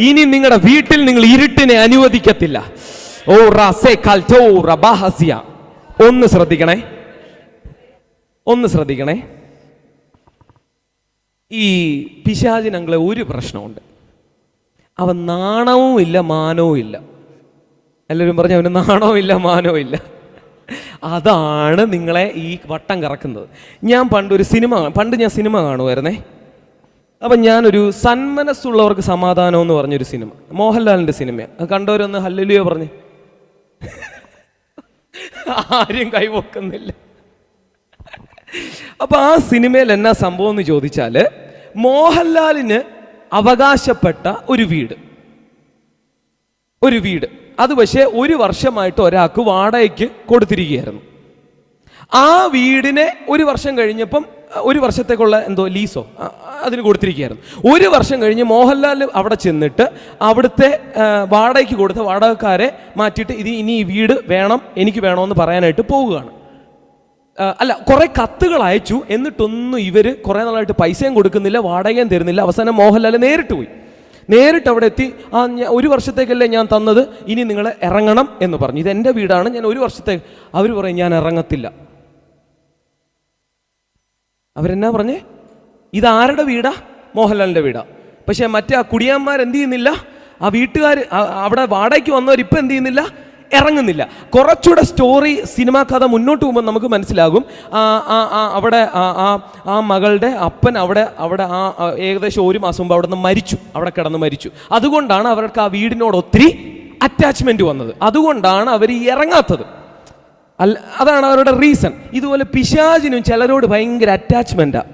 ഇനി നിങ്ങളുടെ വീട്ടിൽ നിങ്ങൾ ഇരുട്ടിനെ അനുവദിക്കത്തില്ല. ഒന്ന് ശ്രദ്ധിക്കണേ. ഈ പിശാചിനങ്ങളെ ഒരു പ്രശ്നമുണ്ട്, അവൻ നാണവും ഇല്ല മാനവും ഇല്ല. എല്ലാവരും പറഞ്ഞു അവന് നാണവും ഇല്ല മാനവും ഇല്ല. അതാണ് നിങ്ങളെ ഈ വട്ടം കറക്കുന്നത്. ഞാൻ പണ്ട് ഞാൻ സിനിമ കാണുമായിരുന്നേ. അപ്പം ഞാനൊരു സന്മനസ്സുള്ളവർക്ക് സമാധാനം എന്ന് പറഞ്ഞൊരു സിനിമ, മോഹൻലാലിൻ്റെ സിനിമയാണ്. അത് കണ്ടവരൊന്ന് ഹല്ലേലൂയ പറഞ്ഞ്. ആരും കൈവക്കുന്നില്ല. അപ്പൊ ആ സിനിമയിൽ എന്നാ സംഭവം എന്ന് ചോദിച്ചാല്, മോഹൻലാലിന് അവകാശപ്പെട്ട ഒരു വീട് അത് പക്ഷേ 1 വർഷമായിട്ട് ഒരാൾക്ക് വാടകയ്ക്ക് കൊടുത്തിരിക്കുകയായിരുന്നു. ആ വീടിനെ 1 വർഷം കഴിഞ്ഞപ്പം 1 വർഷത്തേക്കുള്ള എന്തോ ലീസോ അതിന് കൊടുത്തിരിക്കുകയായിരുന്നു. 1 വർഷം കഴിഞ്ഞ് മോഹൻലാൽ അവിടെ ചെന്നിട്ട് അവിടുത്തെ വാടകയ്ക്ക് കൊടുത്ത വാടകക്കാരെ മാറ്റിയിട്ട് ഇനി ഈ വീട് എനിക്ക് വേണമെന്ന് പറയാനായിട്ട് പോവുകയാണ്. കുറെ കത്തുകൾ അയച്ചു. എന്നിട്ടൊന്നും ഇവര് കുറെ നാളായിട്ട് പൈസയും കൊടുക്കുന്നില്ല, വാടകയും തരുന്നില്ല. അവസാനം മോഹൻലാൽ നേരിട്ട് അവിടെ എത്തി, 1 വർഷത്തേക്കല്ലേ ഞാൻ തന്നത്, ഇനി നിങ്ങൾ ഇറങ്ങണം എന്ന് പറഞ്ഞു. ഇത് എൻ്റെ വീടാണ്, ഞാൻ 1 വർഷത്തേക്ക്. അവർ പറയും ഞാൻ ഇറങ്ങത്തില്ല. അവരെന്നാ പറഞ്ഞേ, ഇതാരുടെ വീടാ? മോഹൻലാലിൻ്റെ വീടാ. പക്ഷെ മറ്റേ ആ കുടിയാന്മാർ എന്ത് ചെയ്യുന്നില്ല, ആ വീട്ടുകാർ അവിടെ വാടകയ്ക്ക് വന്നവർ ഇപ്പം എന്ത് ചെയ്യുന്നില്ല, ഇറങ്ങുന്നില്ല. കുറച്ചുകൂടെ സ്റ്റോറി സിനിമാ കഥ മുന്നോട്ട് പോകുമ്പോൾ നമുക്ക് മനസ്സിലാകും. അവിടെ ആ മകളുടെ അപ്പൻ അവിടെ ഏകദേശം 1 മാസം മുമ്പ് അവിടെ കിടന്ന് മരിച്ചു. അതുകൊണ്ടാണ് അവർക്ക് ആ വീടിനോട് ഒത്തിരി അറ്റാച്ച്മെന്റ് വന്നത്. അതുകൊണ്ടാണ് അവർ ഇറങ്ങാത്തത്. അതാണ് അവരുടെ റീസൺ. ഇതുപോലെ പിശാചിനും ചിലരോട് ഭയങ്കര അറ്റാച്ച്മെന്റാ.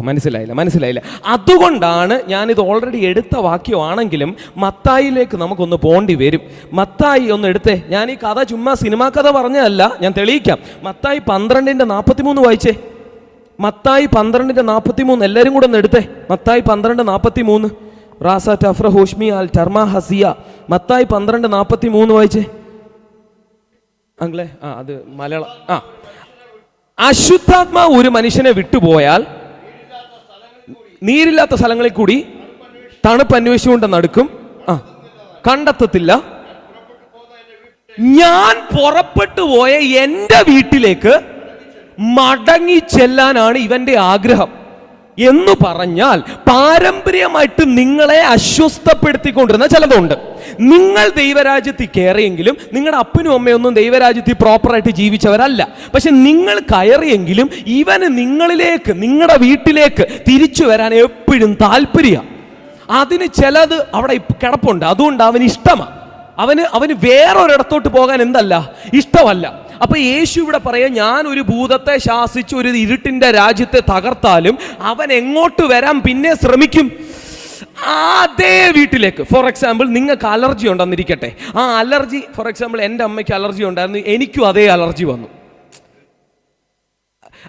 മനസ്സിലായില്ല. അതുകൊണ്ടാണ് ഞാനിത് ഓൾറെഡി എടുത്ത വാക്യമാണെങ്കിലും മത്തായിലേക്ക് നമുക്കൊന്ന് പോണ്ടി വരും. മത്തായി ഒന്ന് എടുത്തേ. ഞാൻ ഈ കഥ ചുമ്മാ സിനിമാ കഥ പറഞ്ഞതല്ല, ഞാൻ തെളിയിക്കാം. മത്തായി 12:43 വായിച്ചേ. മത്തായി 12:43 എല്ലാവരും കൂടെ ഒന്ന് എടുത്തേ. മത്തായി 12:43. റാസ ടഫ്ര ഹോഷ്മി അൽ ടർമ ഹസിയ. മത്തായി 12:43 വായിച്ചേ അങ്ങളെ. അത് മലയാളം. അശുദ്ധാത്മാവ് ഒരു മനുഷ്യനെ വിട്ടുപോയാൽ നീരില്ലാത്ത സ്ഥലങ്ങളിൽ കൂടി തണുപ്പ് അന്വേഷിച്ചുകൊണ്ട് നടക്കും, കണ്ടെത്തത്തില്ല. ഞാൻ പുറപ്പെട്ടു പോയ എൻ്റെ വീട്ടിലേക്ക് മടങ്ങി ചെല്ലാനാണ് ഇവന്റെ ആഗ്രഹം എന്ന് പറഞ്ഞാൽ, പാരമ്പര്യമായിട്ട് നിങ്ങളെ അസ്വസ്ഥപ്പെടുത്തിക്കൊണ്ടിരുന്ന ചിലതുണ്ട്. നിങ്ങൾ ദൈവരാജ്യത്തിൽ കയറിയെങ്കിലും നിങ്ങളുടെ അപ്പനും അമ്മയൊന്നും ദൈവരാജ്യത്തിൽ പ്രോപ്പറായിട്ട് ജീവിച്ചവരല്ല. പക്ഷെ നിങ്ങൾ കയറിയെങ്കിലും ഇവന് നിങ്ങളുടെ വീട്ടിലേക്ക് തിരിച്ചു വരാൻ എപ്പോഴും താല്പര്യം. അതിന് ചിലത് അവിടെ കിടപ്പുണ്ട്. അതുകൊണ്ട് അവന് ഇഷ്ടമാണ്. അവന് വേറൊരിടത്തോട്ട് പോകാൻ ഇഷ്ടമല്ല. അപ്പൊ യേശു ഇവിടെ പറയാം, ഞാൻ ഒരു ഭൂതത്തെ ശാസിച്ച് ഒരു ഇരുട്ടിന്റെ രാജ്യത്തെ തകർത്താലും അവൻ എങ്ങോട്ട് വരാൻ പിന്നെ ശ്രമിക്കും? അതേ വീട്ടിലേക്ക്. ഫോർ എക്സാമ്പിൾ, നിങ്ങൾക്ക് അലർജി ഉണ്ടെന്നിരിക്കട്ടെ. ആ അലർജി, ഫോർ എക്സാമ്പിൾ എൻ്റെ അമ്മയ്ക്ക് അലർജി ഉണ്ടായിരുന്നു, എനിക്കും അതേ അലർജി വന്നു.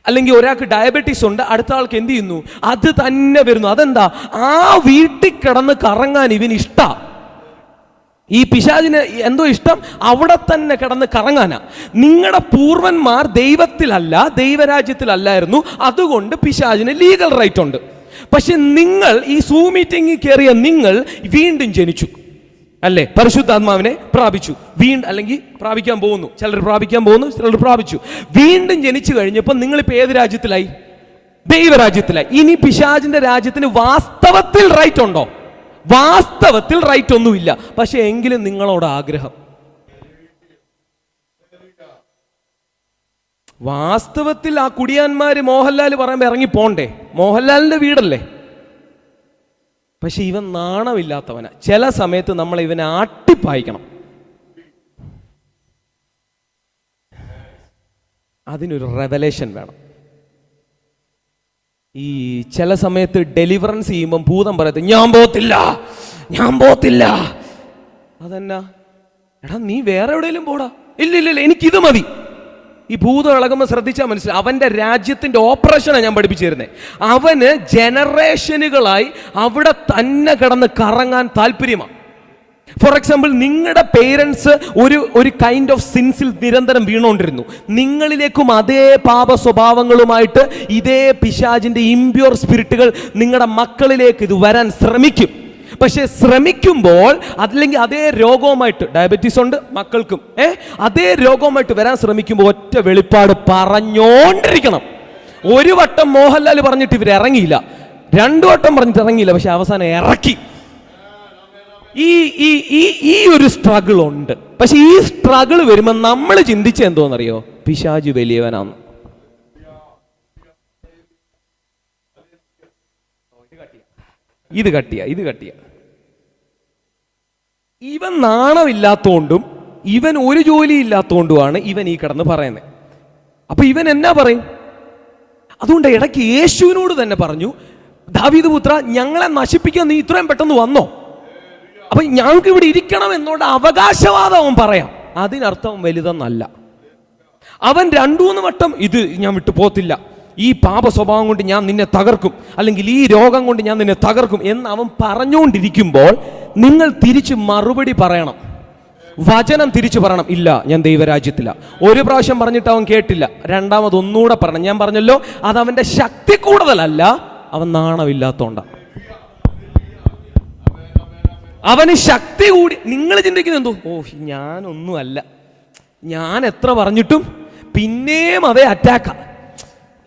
അല്ലെങ്കിൽ ഒരാൾക്ക് ഡയബറ്റീസ് ഉണ്ട്, അടുത്ത ആൾക്ക് എന്ത് ചെയ്യുന്നു, അത് തന്നെ വരുന്നു. അതെന്താ? ആ വീട്ടിൽ കിടന്ന് കറങ്ങാൻ ഇവന് ഇഷ്ടാ. ഈ പിശാചിന് എന്തോ ഇഷ്ടം, അവിടെ തന്നെ കിടന്ന് കറങ്ങാനാ. നിങ്ങളുടെ പൂർവന്മാർ ദൈവത്തിലല്ല, ദൈവരാജ്യത്തിലല്ലായിരുന്നു. അതുകൊണ്ട് പിശാചിന് ലീഗൽ റൈറ്റ് ഉണ്ട്. പക്ഷെ നിങ്ങൾ ഈ സൂം മീറ്റിംഗിൽ കയറിയ നിങ്ങൾ വീണ്ടും ജനിച്ചു അല്ലേ? പരിശുദ്ധാത്മാവിനെ പ്രാപിച്ചു, അല്ലെങ്കിൽ പ്രാപിക്കാൻ പോകുന്നു. ചിലർ പ്രാപിക്കാൻ പോകുന്നു, ചിലർ പ്രാപിച്ചു. വീണ്ടും ജനിച്ചു കഴിഞ്ഞപ്പോൾ നിങ്ങളിപ്പോൾ ഏത് രാജ്യത്തിലായി? ദൈവരാജ്യത്തിലായി. ഇനി പിശാചിന്റെ രാജ്യത്തിന് വാസ്തവത്തിൽ റൈറ്റ് ഉണ്ടോ? വാസ്തവത്തിൽ റൈറ്റ് ഒന്നുമില്ല. പക്ഷെ എങ്കിലും നിങ്ങളോട് ആഗ്രഹം. വാസ്തവത്തിൽ ആ കുടിയാന്മാര് മോഹൻലാൽ പറയുമ്പോൾ ഇറങ്ങി പോണ്ടേ? മോഹൻലാലിന്റെ വീടല്ലേ? പക്ഷെ ഇവൻ നാണമില്ലാത്തവനാ. ചില സമയത്ത് നമ്മൾ ഇവനെ ആട്ടിപ്പായിക്കണം. അതിനൊരു റെവലേഷൻ വേണം. ഈ ചില സമയത്ത് ഡെലിവറൻസ് ചെയ്യുമ്പം ഭൂതം പറയത്ത് ഞാൻ പോത്തില്ല. അതെന്നാ? എടാ നീ വേറെ എവിടെയെങ്കിലും പോടാ. ഇല്ല എനിക്കിത് മതി. ഈ ഭൂതം ഇളകുമ്പോൾ ശ്രദ്ധിച്ചാൽ മനസ്സിലാവും. അവന്റെ രാജ്യത്തിന്റെ ഓപ്പറേഷനാണ് ഞാൻ പഠിപ്പിച്ചു തരുന്നത്. അവന് ജനറേഷനുകളായി അവിടെ തന്നെ കിടന്ന് കറങ്ങാൻ താല്പര്യമാണ്. ഫോർ എക്സാമ്പിൾ, നിങ്ങളുടെ പേരൻസ് ഒരു കൈൻഡ് ഓഫ് സിൻസിൽ നിരന്തരം വീണുകൊണ്ടിരുന്നു. നിങ്ങളിലേക്കും അതേ പാപ സ്വഭാവങ്ങളുമായിട്ട് ഇതേ പിശാചിന്റെ ഇംപ്യൂർ സ്പിരിറ്റുകൾ നിങ്ങളുടെ മക്കളിലേക്ക് ഇത് വരാൻ ശ്രമിക്കും. പക്ഷെ ശ്രമിക്കുമ്പോൾ അല്ലെങ്കിൽ അതേ രോഗവുമായിട്ട്, ഡയബറ്റീസ് ഉണ്ട് മക്കൾക്കും, അതേ രോഗവുമായിട്ട് വരാൻ ശ്രമിക്കുമ്പോൾ ഒറ്റ വെളിപ്പാട് പറഞ്ഞോണ്ടിരിക്കണം. ഒരു വട്ടം മോഹൻലാൽ പറഞ്ഞിട്ട് ഇവർ ഇറങ്ങിയില്ല, 2 വട്ടം പറഞ്ഞിട്ട് ഇറങ്ങിയില്ല, പക്ഷെ അവസാനം ഇറക്കി. ഈ ഒരു സ്ട്രഗിൾ ഉണ്ട്. പക്ഷെ ഈ സ്ട്രഗിൾ വരുമ്പോൾ നമ്മൾ ചിന്തിച്ച എന്തോന്നറിയോ? പിശാച് വലിയവനാണ്. ഇത് കട്ടിയ ഇവൻ നാണമില്ലാത്തോണ്ടും ഇവൻ ഒരു ജോലി ഇല്ലാത്തോണ്ടുമാണ് ഇവൻ ഈ കിടന്ന് പറയുന്നത്. അപ്പൊ ഇവൻ എന്നാ പറയും? അതുകൊണ്ട് ഇടയ്ക്ക് യേശുവിനോട് തന്നെ പറഞ്ഞു, ദാവീദ് പുത്ര, ഞങ്ങളെ നശിപ്പിക്കാൻ നീ ഇത്രയും പെട്ടെന്ന് വന്നോ? അപ്പൊ ഞങ്ങൾക്ക് ഇവിടെ ഇരിക്കണം എന്നുള്ള അവകാശവാദം അവൻ പറയാം. അതിനർത്ഥം വലുതെന്നല്ല. അവൻ 2-3 വട്ടം ഇത് ഞാൻ വിട്ടു പോത്തില്ല, ഈ പാപ സ്വഭാവം കൊണ്ട് ഞാൻ നിന്നെ തകർക്കും, അല്ലെങ്കിൽ ഈ രോഗം കൊണ്ട് ഞാൻ നിന്നെ തകർക്കും എന്ന് അവൻ പറഞ്ഞുകൊണ്ടിരിക്കുമ്പോൾ നിങ്ങൾ തിരിച്ച് മറുപടി പറയണം. വചനം തിരിച്ചു പറയണം, ഇല്ല ഞാൻ ദൈവരാജ്യത്തില. ഒരു പ്രാവശ്യം പറഞ്ഞിട്ട് അവൻ കേട്ടില്ല, 2ാമത് ഒന്നുകൂടെ പറയണം. ഞാൻ പറഞ്ഞല്ലോ, അത് അവന്റെ ശക്തി കൂടുതലല്ല, അവൻ നാണമില്ലാത്തോണ്ട. അവന് ശക്തി കൂടി. നിങ്ങൾ ചിന്തിക്കുന്നത് എന്തോ, ഞാനൊന്നുമല്ല, ഞാൻ എത്ര പറഞ്ഞിട്ടും പിന്നെയും അതേ അറ്റാക്കാ.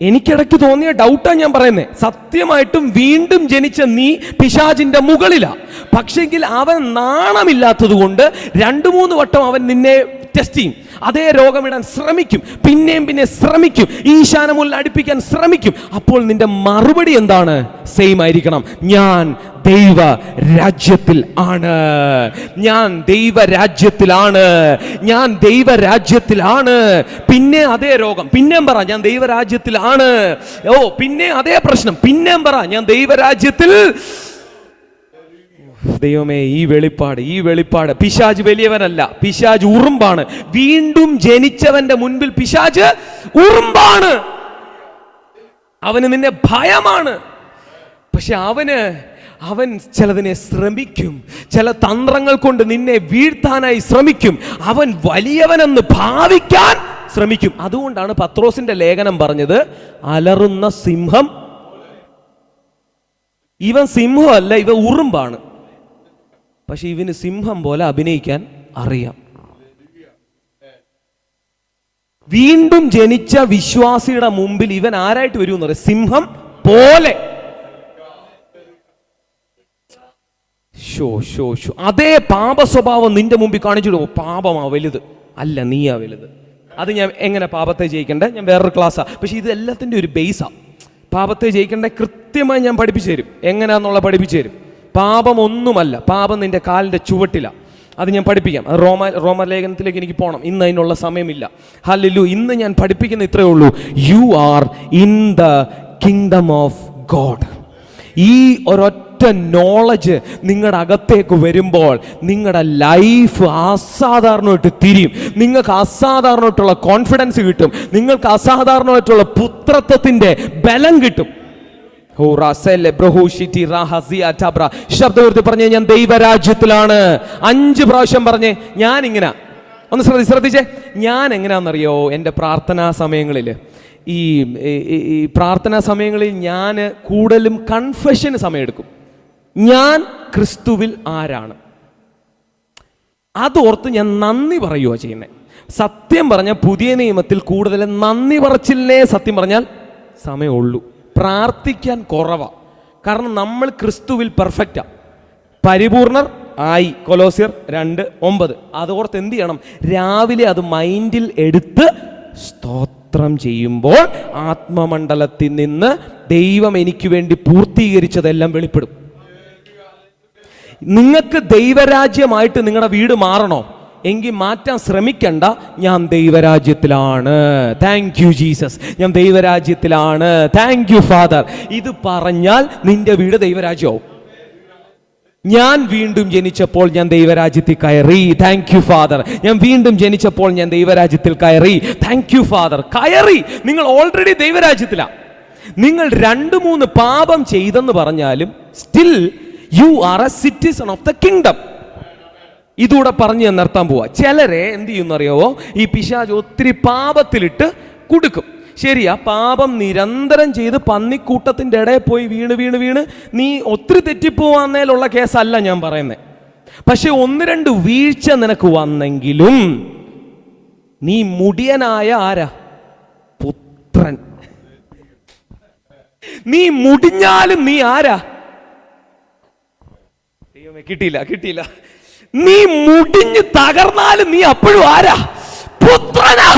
എനിക്കിടയ്ക്ക് തോന്നിയ ഡൗട്ടാ ഞാൻ പറയുന്നത്. സത്യമായിട്ടും വീണ്ടും ജനിച്ച നീ പിശാചിന്റെ മുകളിലാ. പക്ഷെങ്കിൽ അവൻ നാണമില്ലാത്തത് കൊണ്ട് 2-3 വട്ടം അവൻ നിന്നെ ടെസ്റ്റ് ചെയ്യും. അതേ രോഗമിടാൻ ശ്രമിക്കും, പിന്നെയും ശ്രമിക്കും, ഈശാനമുല്ല അടുപ്പിക്കാൻ ശ്രമിക്കും. അപ്പോൾ നിന്റെ മറുപടി എന്താണ്? സെയിം ആയിരിക്കണം. ഞാൻ ദൈവ രാജ്യത്തിൽ ആണ്, ഞാൻ ദൈവരാജ്യത്തിലാണ്, ഞാൻ ദൈവരാജ്യത്തിലാണ്. പിന്നെ അതേ രോഗം, പിന്നെയും പറ ഞാൻ ദൈവരാജ്യത്തിലാണ്. പിന്നെ അതേ പ്രശ്നം, പിന്നെയും പറ ഞാൻ ദൈവരാജ്യത്തിൽ. ദൈവമേ, ഈ വെളിപ്പാട്. പിശാച് വലിയവനല്ല, പിശാച് ഉറുമ്പാണ്. വീണ്ടും ജനിച്ചവന്റെ മുൻപിൽ പിശാച് ഉറുമ്പാണ്. അവന് നിന്നെ ഭയമാണ്. പക്ഷെ അവൻ ചിലതിനെ ശ്രമിക്കും, ചില തന്ത്രങ്ങൾ കൊണ്ട് നിന്നെ വീഴ്ത്താനായി ശ്രമിക്കും. അവൻ വലിയവനെന്ന് ഭാവിക്കാൻ ശ്രമിക്കും. അതുകൊണ്ടാണ് പത്രോസിന്റെ ലേഖനം പറഞ്ഞത്, അലറുന്ന സിംഹം. ഇവൻ സിംഹമല്ല, ഇവ ഉറുമ്പാണ്. പക്ഷെ ഇവന് സിംഹം പോലെ അഭിനയിക്കാൻ അറിയാം. വീണ്ടും ജനിച്ച വിശ്വാസിയുടെ മുമ്പിൽ ഇവൻ ആരായിട്ട് വരുമെന്ന് പറയാം? സിംഹം പോലെ. അതേ പാപ സ്വഭാവം നിന്റെ മുമ്പിൽ കാണിച്ചിടും. പാപമാ വലുത്, അല്ല നീയാ വലുത്. അത് ഞാൻ എങ്ങനെ പാപത്തെ ജയിക്കണ്ടേ, ഞാൻ വേറൊരു ക്ലാസ്സാ. പക്ഷെ ഇത് എല്ലാത്തിൻ്റെ ഒരു ബേസാ. പാപത്തെ ജയിക്കണ്ടേ കൃത്യമായി ഞാൻ പഠിപ്പിച്ചു തരും, എങ്ങനെയാന്നുള്ള പഠിപ്പിച്ചു തരും. പാപം ഒന്നുമല്ല, പാപം നിന്റെ കാലിൻ്റെ ചുവട്ടില. അത് ഞാൻ പഠിപ്പിക്കാം. അത് റോമലേഖനത്തിലേക്ക് എനിക്ക് പോകണം, ഇന്ന് അതിനുള്ള സമയമില്ല. ഹല്ലേലൂയ. ഇന്ന് ഞാൻ പഠിപ്പിക്കുന്ന ഇത്രയേ ഉള്ളൂ, U are in the kingdom of God. ഈ ഒരൊറ്റ നോളജ് നിങ്ങളുടെ അകത്തേക്ക് വരുമ്പോൾ നിങ്ങളുടെ ലൈഫ് അസാധാരണമായിട്ട് തിരിയും. നിങ്ങൾക്ക് അസാധാരണമായിട്ടുള്ള കോൺഫിഡൻസ് കിട്ടും, നിങ്ങൾക്ക് അസാധാരണമായിട്ടുള്ള പുത്രത്വത്തിന്റെ ബലം കിട്ടും. ശബ്ദം പറഞ്ഞേ, ഞാൻ ദൈവരാജ്യത്തിലാണ്. 5 പ്രാവശ്യം പറഞ്ഞേ. ഞാൻ ഇങ്ങനെ ഒന്ന് ശ്രദ്ധിച്ചേ. ഞാൻ എങ്ങനെയാണെന്നറിയോ? എൻ്റെ പ്രാർത്ഥനാ സമയങ്ങളിൽ, ഈ പ്രാർത്ഥനാ സമയങ്ങളിൽ ഞാൻ കൂടുതലും കൺഫെഷന് സമയമെടുക്കും. ഞാൻ ക്രിസ്തുവിൽ ആരാണ് അതോർത്ത് ഞാൻ നന്ദി പറയുക ചെയ്യുന്നത്. സത്യം പറഞ്ഞാൽ പുതിയ നിയമത്തിൽ കൂടുതലും നന്ദി പറച്ചില്ലേ സത്യം പറഞ്ഞാൽ സമയമുള്ളൂ. പ്രാർത്ഥിക്കാൻ കുറവാ. കാരണം നമ്മൾ ക്രിസ്തുവിൽ പെർഫെക്റ്റാ, പരിപൂർണർ ആയി. കൊലോസ്യർ 2:9. അതോർത്ത് എന്ത് ചെയ്യണം? രാവിലെ അത് മൈൻഡിൽ എടുത്ത് സ്തോത്രം ചെയ്യുമ്പോൾ ആത്മമണ്ഡലത്തിൽ നിന്ന് ദൈവം എനിക്ക് വേണ്ടി പൂർത്തീകരിച്ചതെല്ലാം വെളിപ്പെടും. നിങ്ങൾക്ക് ദൈവരാജ്യമായിട്ട് നിങ്ങളുടെ വീട് മാറണോ എങ്കിൽ മാറ്റാൻ ശ്രമിക്കണ്ട. ഞാൻ ദൈവരാജ്യത്തിലാണ്, താങ്ക് യു ജീസസ്, ഞാൻ ദൈവരാജ്യത്തിലാണ്, താങ്ക് യു ഫാദർ. ഇത് പറഞ്ഞാൽ നിന്റെ വീട് ദൈവരാജ്യമാവും. ഞാൻ വീണ്ടും ജനിച്ചപ്പോൾ ഞാൻ ദൈവരാജ്യത്തിൽ കയറി, താങ്ക് യു ഫാദർ. ഞാൻ വീണ്ടും ജനിച്ചപ്പോൾ ഞാൻ ദൈവരാജ്യത്തിൽ കയറി, താങ്ക് യു ഫാദർ. കയറി. നിങ്ങൾ ഓൾറെഡി ദൈവരാജ്യത്തിലാണ്. നിങ്ങൾ 2-3 പാപം ചെയ്തെന്ന് പറഞ്ഞാലും still you are a citizen of the kingdom. ഇതൂടെ പറഞ്ഞ് ഞാൻ നിർത്താൻ പോവാ. ചിലരെ എന്ത് ചെയ്യുന്നറിയാവോ? ഈ പിശാച് ഒത്തിരി പാപത്തിലിട്ട് കൊടുക്കും. ശരി, ആ പാപം നിരന്തരം ചെയ്ത് പന്നിക്കൂട്ടത്തിൻ്റെ ഇടയിൽ പോയി വീണ് വീണ് വീണ് നീ ഒത്തിരി തെറ്റിപ്പോവാന്നേലുള്ള കേസല്ല ഞാൻ പറയുന്നത്. പക്ഷെ 1-2 വീഴ്ച നിനക്ക് വന്നെങ്കിലും നീ മുടിയനായ ആരാ? പുത്രൻ. നീ മുടിഞ്ഞാലും നീ ആരാ? ദൈവമേ, കിട്ടിയില്ല. നീ മുടിഞ്ഞ് തകർന്നാലും നീ അപ്പോഴും ആരാ? പുത്രനാ.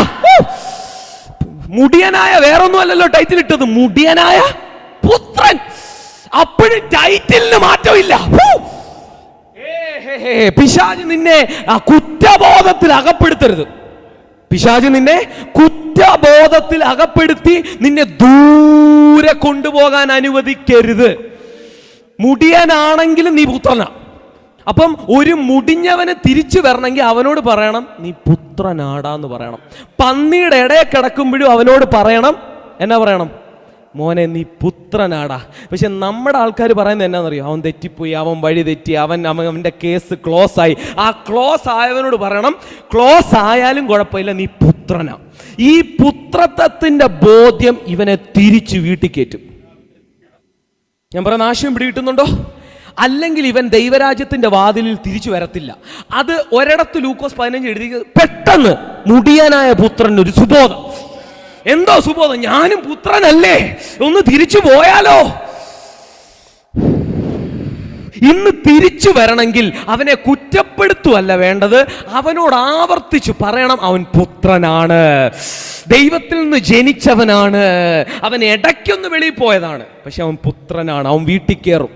മുടിയനായ വേറൊന്നും അല്ലല്ലോ ടൈറ്റിൽ ഇട്ടത്, മുടിയനായ പുത്രൻ. അപ്പോഴും ടൈറ്റിലിന് മാറ്റമില്ല. പിശാച് നിന്നെ കുറ്റബോധത്തിൽ അകപ്പെടുത്തരുത്. പിശാച് നിന്നെ കുറ്റബോധത്തിൽ അകപ്പെടുത്തി നിന്നെ ദൂരെ കൊണ്ടുപോകാൻ അനുവദിക്കരുത്. മുടിയനാണെങ്കിലും നീ പുത്രനാ. അപ്പം ഒരു മുടിഞ്ഞവന് തിരിച്ചു വരണമെങ്കിൽ അവനോട് പറയണം നീ പുത്രനാടാന്ന് പറയണം. പന്നിയുടെ ഇടയിൽ കിടക്കുമ്പോഴും അവനോട് പറയണം, എന്നാ പറയണം? മോനെ നീ പുത്രനാടാ. പക്ഷെ നമ്മുടെ ആൾക്കാർ പറയുന്നത് എന്നാന്നറിയോ? അവൻ തെറ്റിപ്പോയി, അവൻ വഴി തെറ്റി, അവൻ്റെ കേസ് ക്ലോസ് ആയി. ആ ക്ലോസ് ആയവനോട് പറയണം, ക്ലോസ് ആയാലും കുഴപ്പമില്ല, നീ പുത്രനാ. ഈ പുത്രത്വത്തിന്റെ ബോധ്യം ഇവനെ തിരിച്ചു വീട്ടിൽ കയറ്റും. ഞാൻ പറയുന്ന ആശയം പിടികിട്ടുന്നുണ്ടോ? അല്ലെങ്കിൽ ഇവൻ ദൈവരാജ്യത്തിന്റെ വാതിലിൽ തിരിച്ചു വരത്തില്ല. അത് ഒരിടത്ത് ലൂക്കോസ് 15 എഴുതി, പെട്ടെന്ന് മുടിയനായ പുത്രൻ ഒരു സുബോധം. എന്തോ സുബോധം, ഞാനും പുത്രനല്ലേ, ഒന്ന് തിരിച്ചു പോയാലോ. ഇന്ന് തിരിച്ചു വരണമെങ്കിൽ അവനെ കുറ്റപ്പെടുത്തുവല്ല വേണ്ടത്, അവനോട് ആവർത്തിച്ചു പറയണം അവൻ പുത്രനാണ്, ദൈവത്തിൽ നിന്ന് ജനിച്ചവനാണ്, അവൻ ഇടയ്ക്കൊന്ന് വെളിയിൽ പോയതാണ്, പക്ഷെ അവൻ പുത്രനാണ്. അവൻ വീട്ടിൽ കയറും.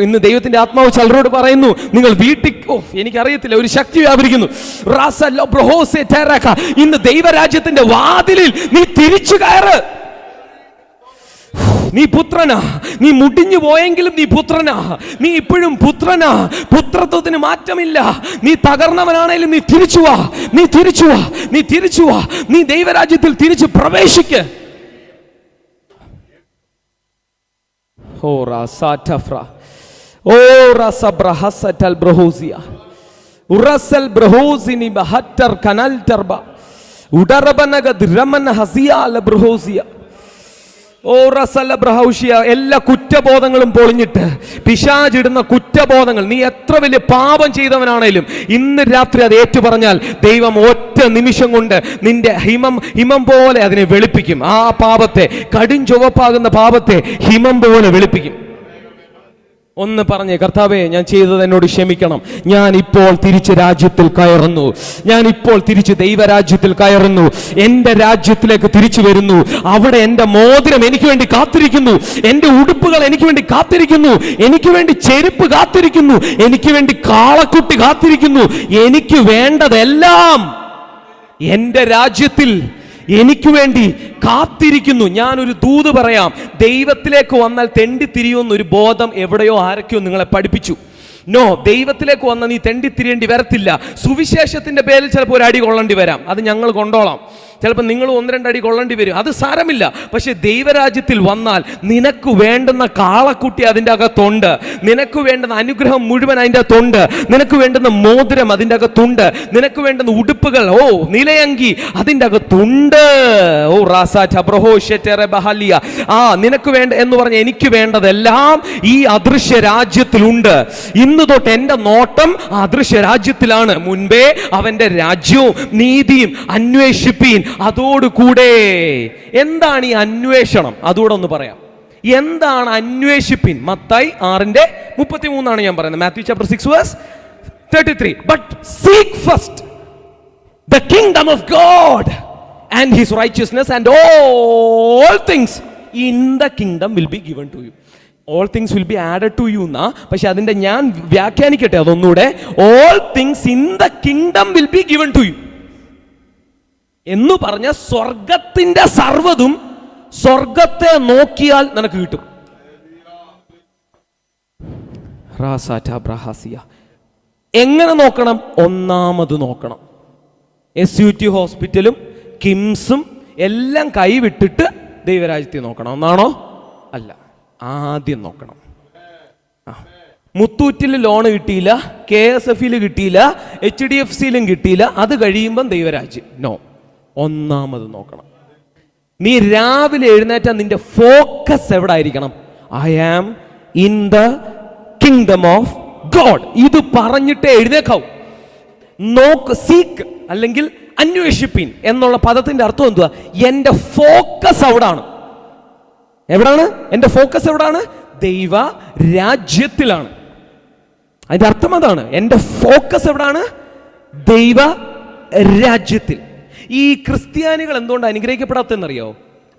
ഇന്ന് ദൈവത്തിന്റെ ആത്മാവ് ചിലരോട് പറയുന്നു, നിങ്ങൾ വീട്ടിൽ, എനിക്കറിയത്തില്ല, ഒരു ശക്തി വ്യാപരിക്കുന്നു. ഇന്ന് ദൈവരാജ്യത്തിന്റെ വാതിലിൽ നീ തിരിച്ചു കയറ്. നീ പുത്രനാ. നീ മുടിഞ്ഞു പോയെങ്കിലും നീ പുത്രനാ. നീ ഇപ്പോഴും പുത്രനാ. പുത്രത്വത്തിന് മാറ്റമില്ല. നീ തകർന്നവനാണേലും നീ തിരിച്ചു വാ. നീ ദൈവരാജ്യത്തിൽ തിരിച്ചു പ്രവേശിക്ക്. എല്ലാ കുറ്റബോധങ്ങളും പൊളിഞ്ഞിട്ട്, പിശാചിടുന്ന കുറ്റബോധങ്ങൾ, നീ എത്ര വലിയ പാപം ചെയ്തവനാണേലും ഇന്ന് രാത്രി അത് ഏറ്റു പറഞ്ഞാൽ ദൈവം ഒറ്റ നിമിഷം കൊണ്ട് നിന്റെ ഹിമം പോലെ അതിനെ വെളുപ്പിക്കും. ആ പാപത്തെ, കടും ചുവപ്പാകുന്ന പാപത്തെ ഹിമം പോലെ വെളുപ്പിക്കും. ഒന്ന് പറഞ്ഞേ, കർത്താവേ ഞാൻ ചെയ്തത് എന്നോട് ക്ഷമിക്കണം, ഞാൻ ഇപ്പോൾ തിരിച്ച് രാജ്യത്തിൽ കയറുന്നു, ഞാൻ ഇപ്പോൾ തിരിച്ച് ദൈവരാജ്യത്തിൽ കയറുന്നു, എൻ്റെ രാജ്യത്തിലേക്ക് തിരിച്ചു വരുന്നു. അവിടെ എൻ്റെ മോതിരം എനിക്ക് വേണ്ടി കാത്തിരിക്കുന്നു, എൻ്റെ ഉടുപ്പുകൾ എനിക്ക് വേണ്ടി കാത്തിരിക്കുന്നു, എനിക്ക് വേണ്ടി ചെരുപ്പ് കാത്തിരിക്കുന്നു, എനിക്ക് വേണ്ടി കാളക്കുട്ടി കാത്തിരിക്കുന്നു. എനിക്ക് വേണ്ടതെല്ലാം എൻ്റെ രാജ്യത്തിൽ എനിക്ക് വേണ്ടി കാത്തിരിക്കുന്നു. ഞാനൊരു ദൂത് പറയാം, ദൈവത്തിലേക്ക് വന്നാൽ തെണ്ടിത്തിരിയുമെന്നൊരു ബോധം എവിടെയോ ആരൊക്കെയോ നിങ്ങളെ പഠിപ്പിച്ചു. നോ, ദൈവത്തിലേക്ക് വന്ന നീ തെണ്ടിത്തിരിയേണ്ടി വരത്തില്ല. സുവിശേഷത്തിന്റെ പേരിൽ ചിലപ്പോൾ ഒരു അടി കൊള്ളേണ്ടി വരാം, അത് ഞങ്ങൾ കൊണ്ടോളാം. ചിലപ്പോൾ നിങ്ങൾ 1-2 അടി കൊള്ളേണ്ടി വരും, അത് സാരമില്ല. പക്ഷെ ദൈവരാജ്യത്തിൽ വന്നാൽ നിനക്ക് വേണ്ടുന്ന കാളക്കുട്ടി അതിൻ്റെ അകത്തുണ്ട്, നിനക്ക് വേണ്ടുന്ന അനുഗ്രഹം മുഴുവൻ അതിൻ്റെ അകത്തുണ്ട്, നിനക്ക് വേണ്ടുന്ന മോതിരം അതിൻ്റെ അകത്തുണ്ട്, നിനക്ക് വേണ്ടുന്ന ഉടുപ്പുകൾ, നിലയങ്കി അതിൻ്റെ അകത്തുണ്ട്. നിനക്ക് വേണ്ട എന്ന് പറഞ്ഞ എനിക്ക് വേണ്ടതെല്ലാം ഈ അദൃശ്യ രാജ്യത്തിലുണ്ട്. ഇന്ന് തൊട്ട് എൻ്റെ നോട്ടം അദൃശ്യ രാജ്യത്തിലാണ്. മുൻപേ അവൻ്റെ രാജ്യവും നീതിയും അന്വേഷിപ്പീൻ, അതോടുകൂടെ. എന്താണ് ഈ അന്വേഷണം? അതുകൂടെ ഒന്ന് പറയാം. എന്താണ് അന്വേഷിപ്പിൻ? മത്തായി 6:33 ഞാൻ പറയുന്നത്. Mathew chapter 6:33. But seek first the kingdom of God and his righteousness, and all things in the kingdom will be given to you. All things will be added to you na. പക്ഷെ അതിന്റെ ഞാൻ വ്യാഖ്യാനിക്കട്ടെ അതൊന്നുകൂടെ. All things in the kingdom will be given to you എന്ന് പറഞ്ഞ സ്വർഗത്തിന്റെ സർവ്വതും സ്വർഗത്തെ നോക്കിയാൽ നിനക്ക് കിട്ടും. എങ്ങനെ നോക്കണം? ഒന്നാമത് നോക്കണം. SUT ഹോസ്പിറ്റലും കിംസും എല്ലാം കൈവിട്ടിട്ട് ദൈവരാജ്യത്തിൽ നോക്കണം എന്നാണോ? അല്ല, ആദ്യം നോക്കണം. മുത്തൂറ്റിൽ ലോണ് കിട്ടിയില്ല, KSF കിട്ടിയില്ല, HDFC കിട്ടിയില്ല, അത് കഴിയുമ്പം ദൈവരാജ്യം. നോ, ഒന്നാമത് നോക്കണം. നീ രാവിലെ എഴുന്നേറ്റാൽ നിന്റെ ഫോക്കസ് എവിടെ ആയിരിക്കണം? I am in the kingdom of God. ഇത് പറഞ്ഞിട്ടേ എഴുന്നേക്കാവൂ. നോക്ക്, സീക്ക് അല്ലെങ്കിൽ അന്വേഷിപ്പിൻ എന്നുള്ള പദത്തിന്റെ അർത്ഥം എന്തുവാ? എന്റെ ഫോക്കസ് അവിടാണ്. എവിടാണ് എന്റെ ഫോക്കസ്? എവിടാണ്? ദൈവ രാജ്യത്തിലാണ്. അതിന്റെ അർത്ഥം അതാണ്. എന്റെ ഫോക്കസ് എവിടാണ്? ദൈവ രാജ്യത്തിൽ. ഈ ക്രിസ്ത്യാനികൾ എന്തുകൊണ്ട് അനുഗ്രഹിക്കപ്പെടാത്തെന്നറിയോ?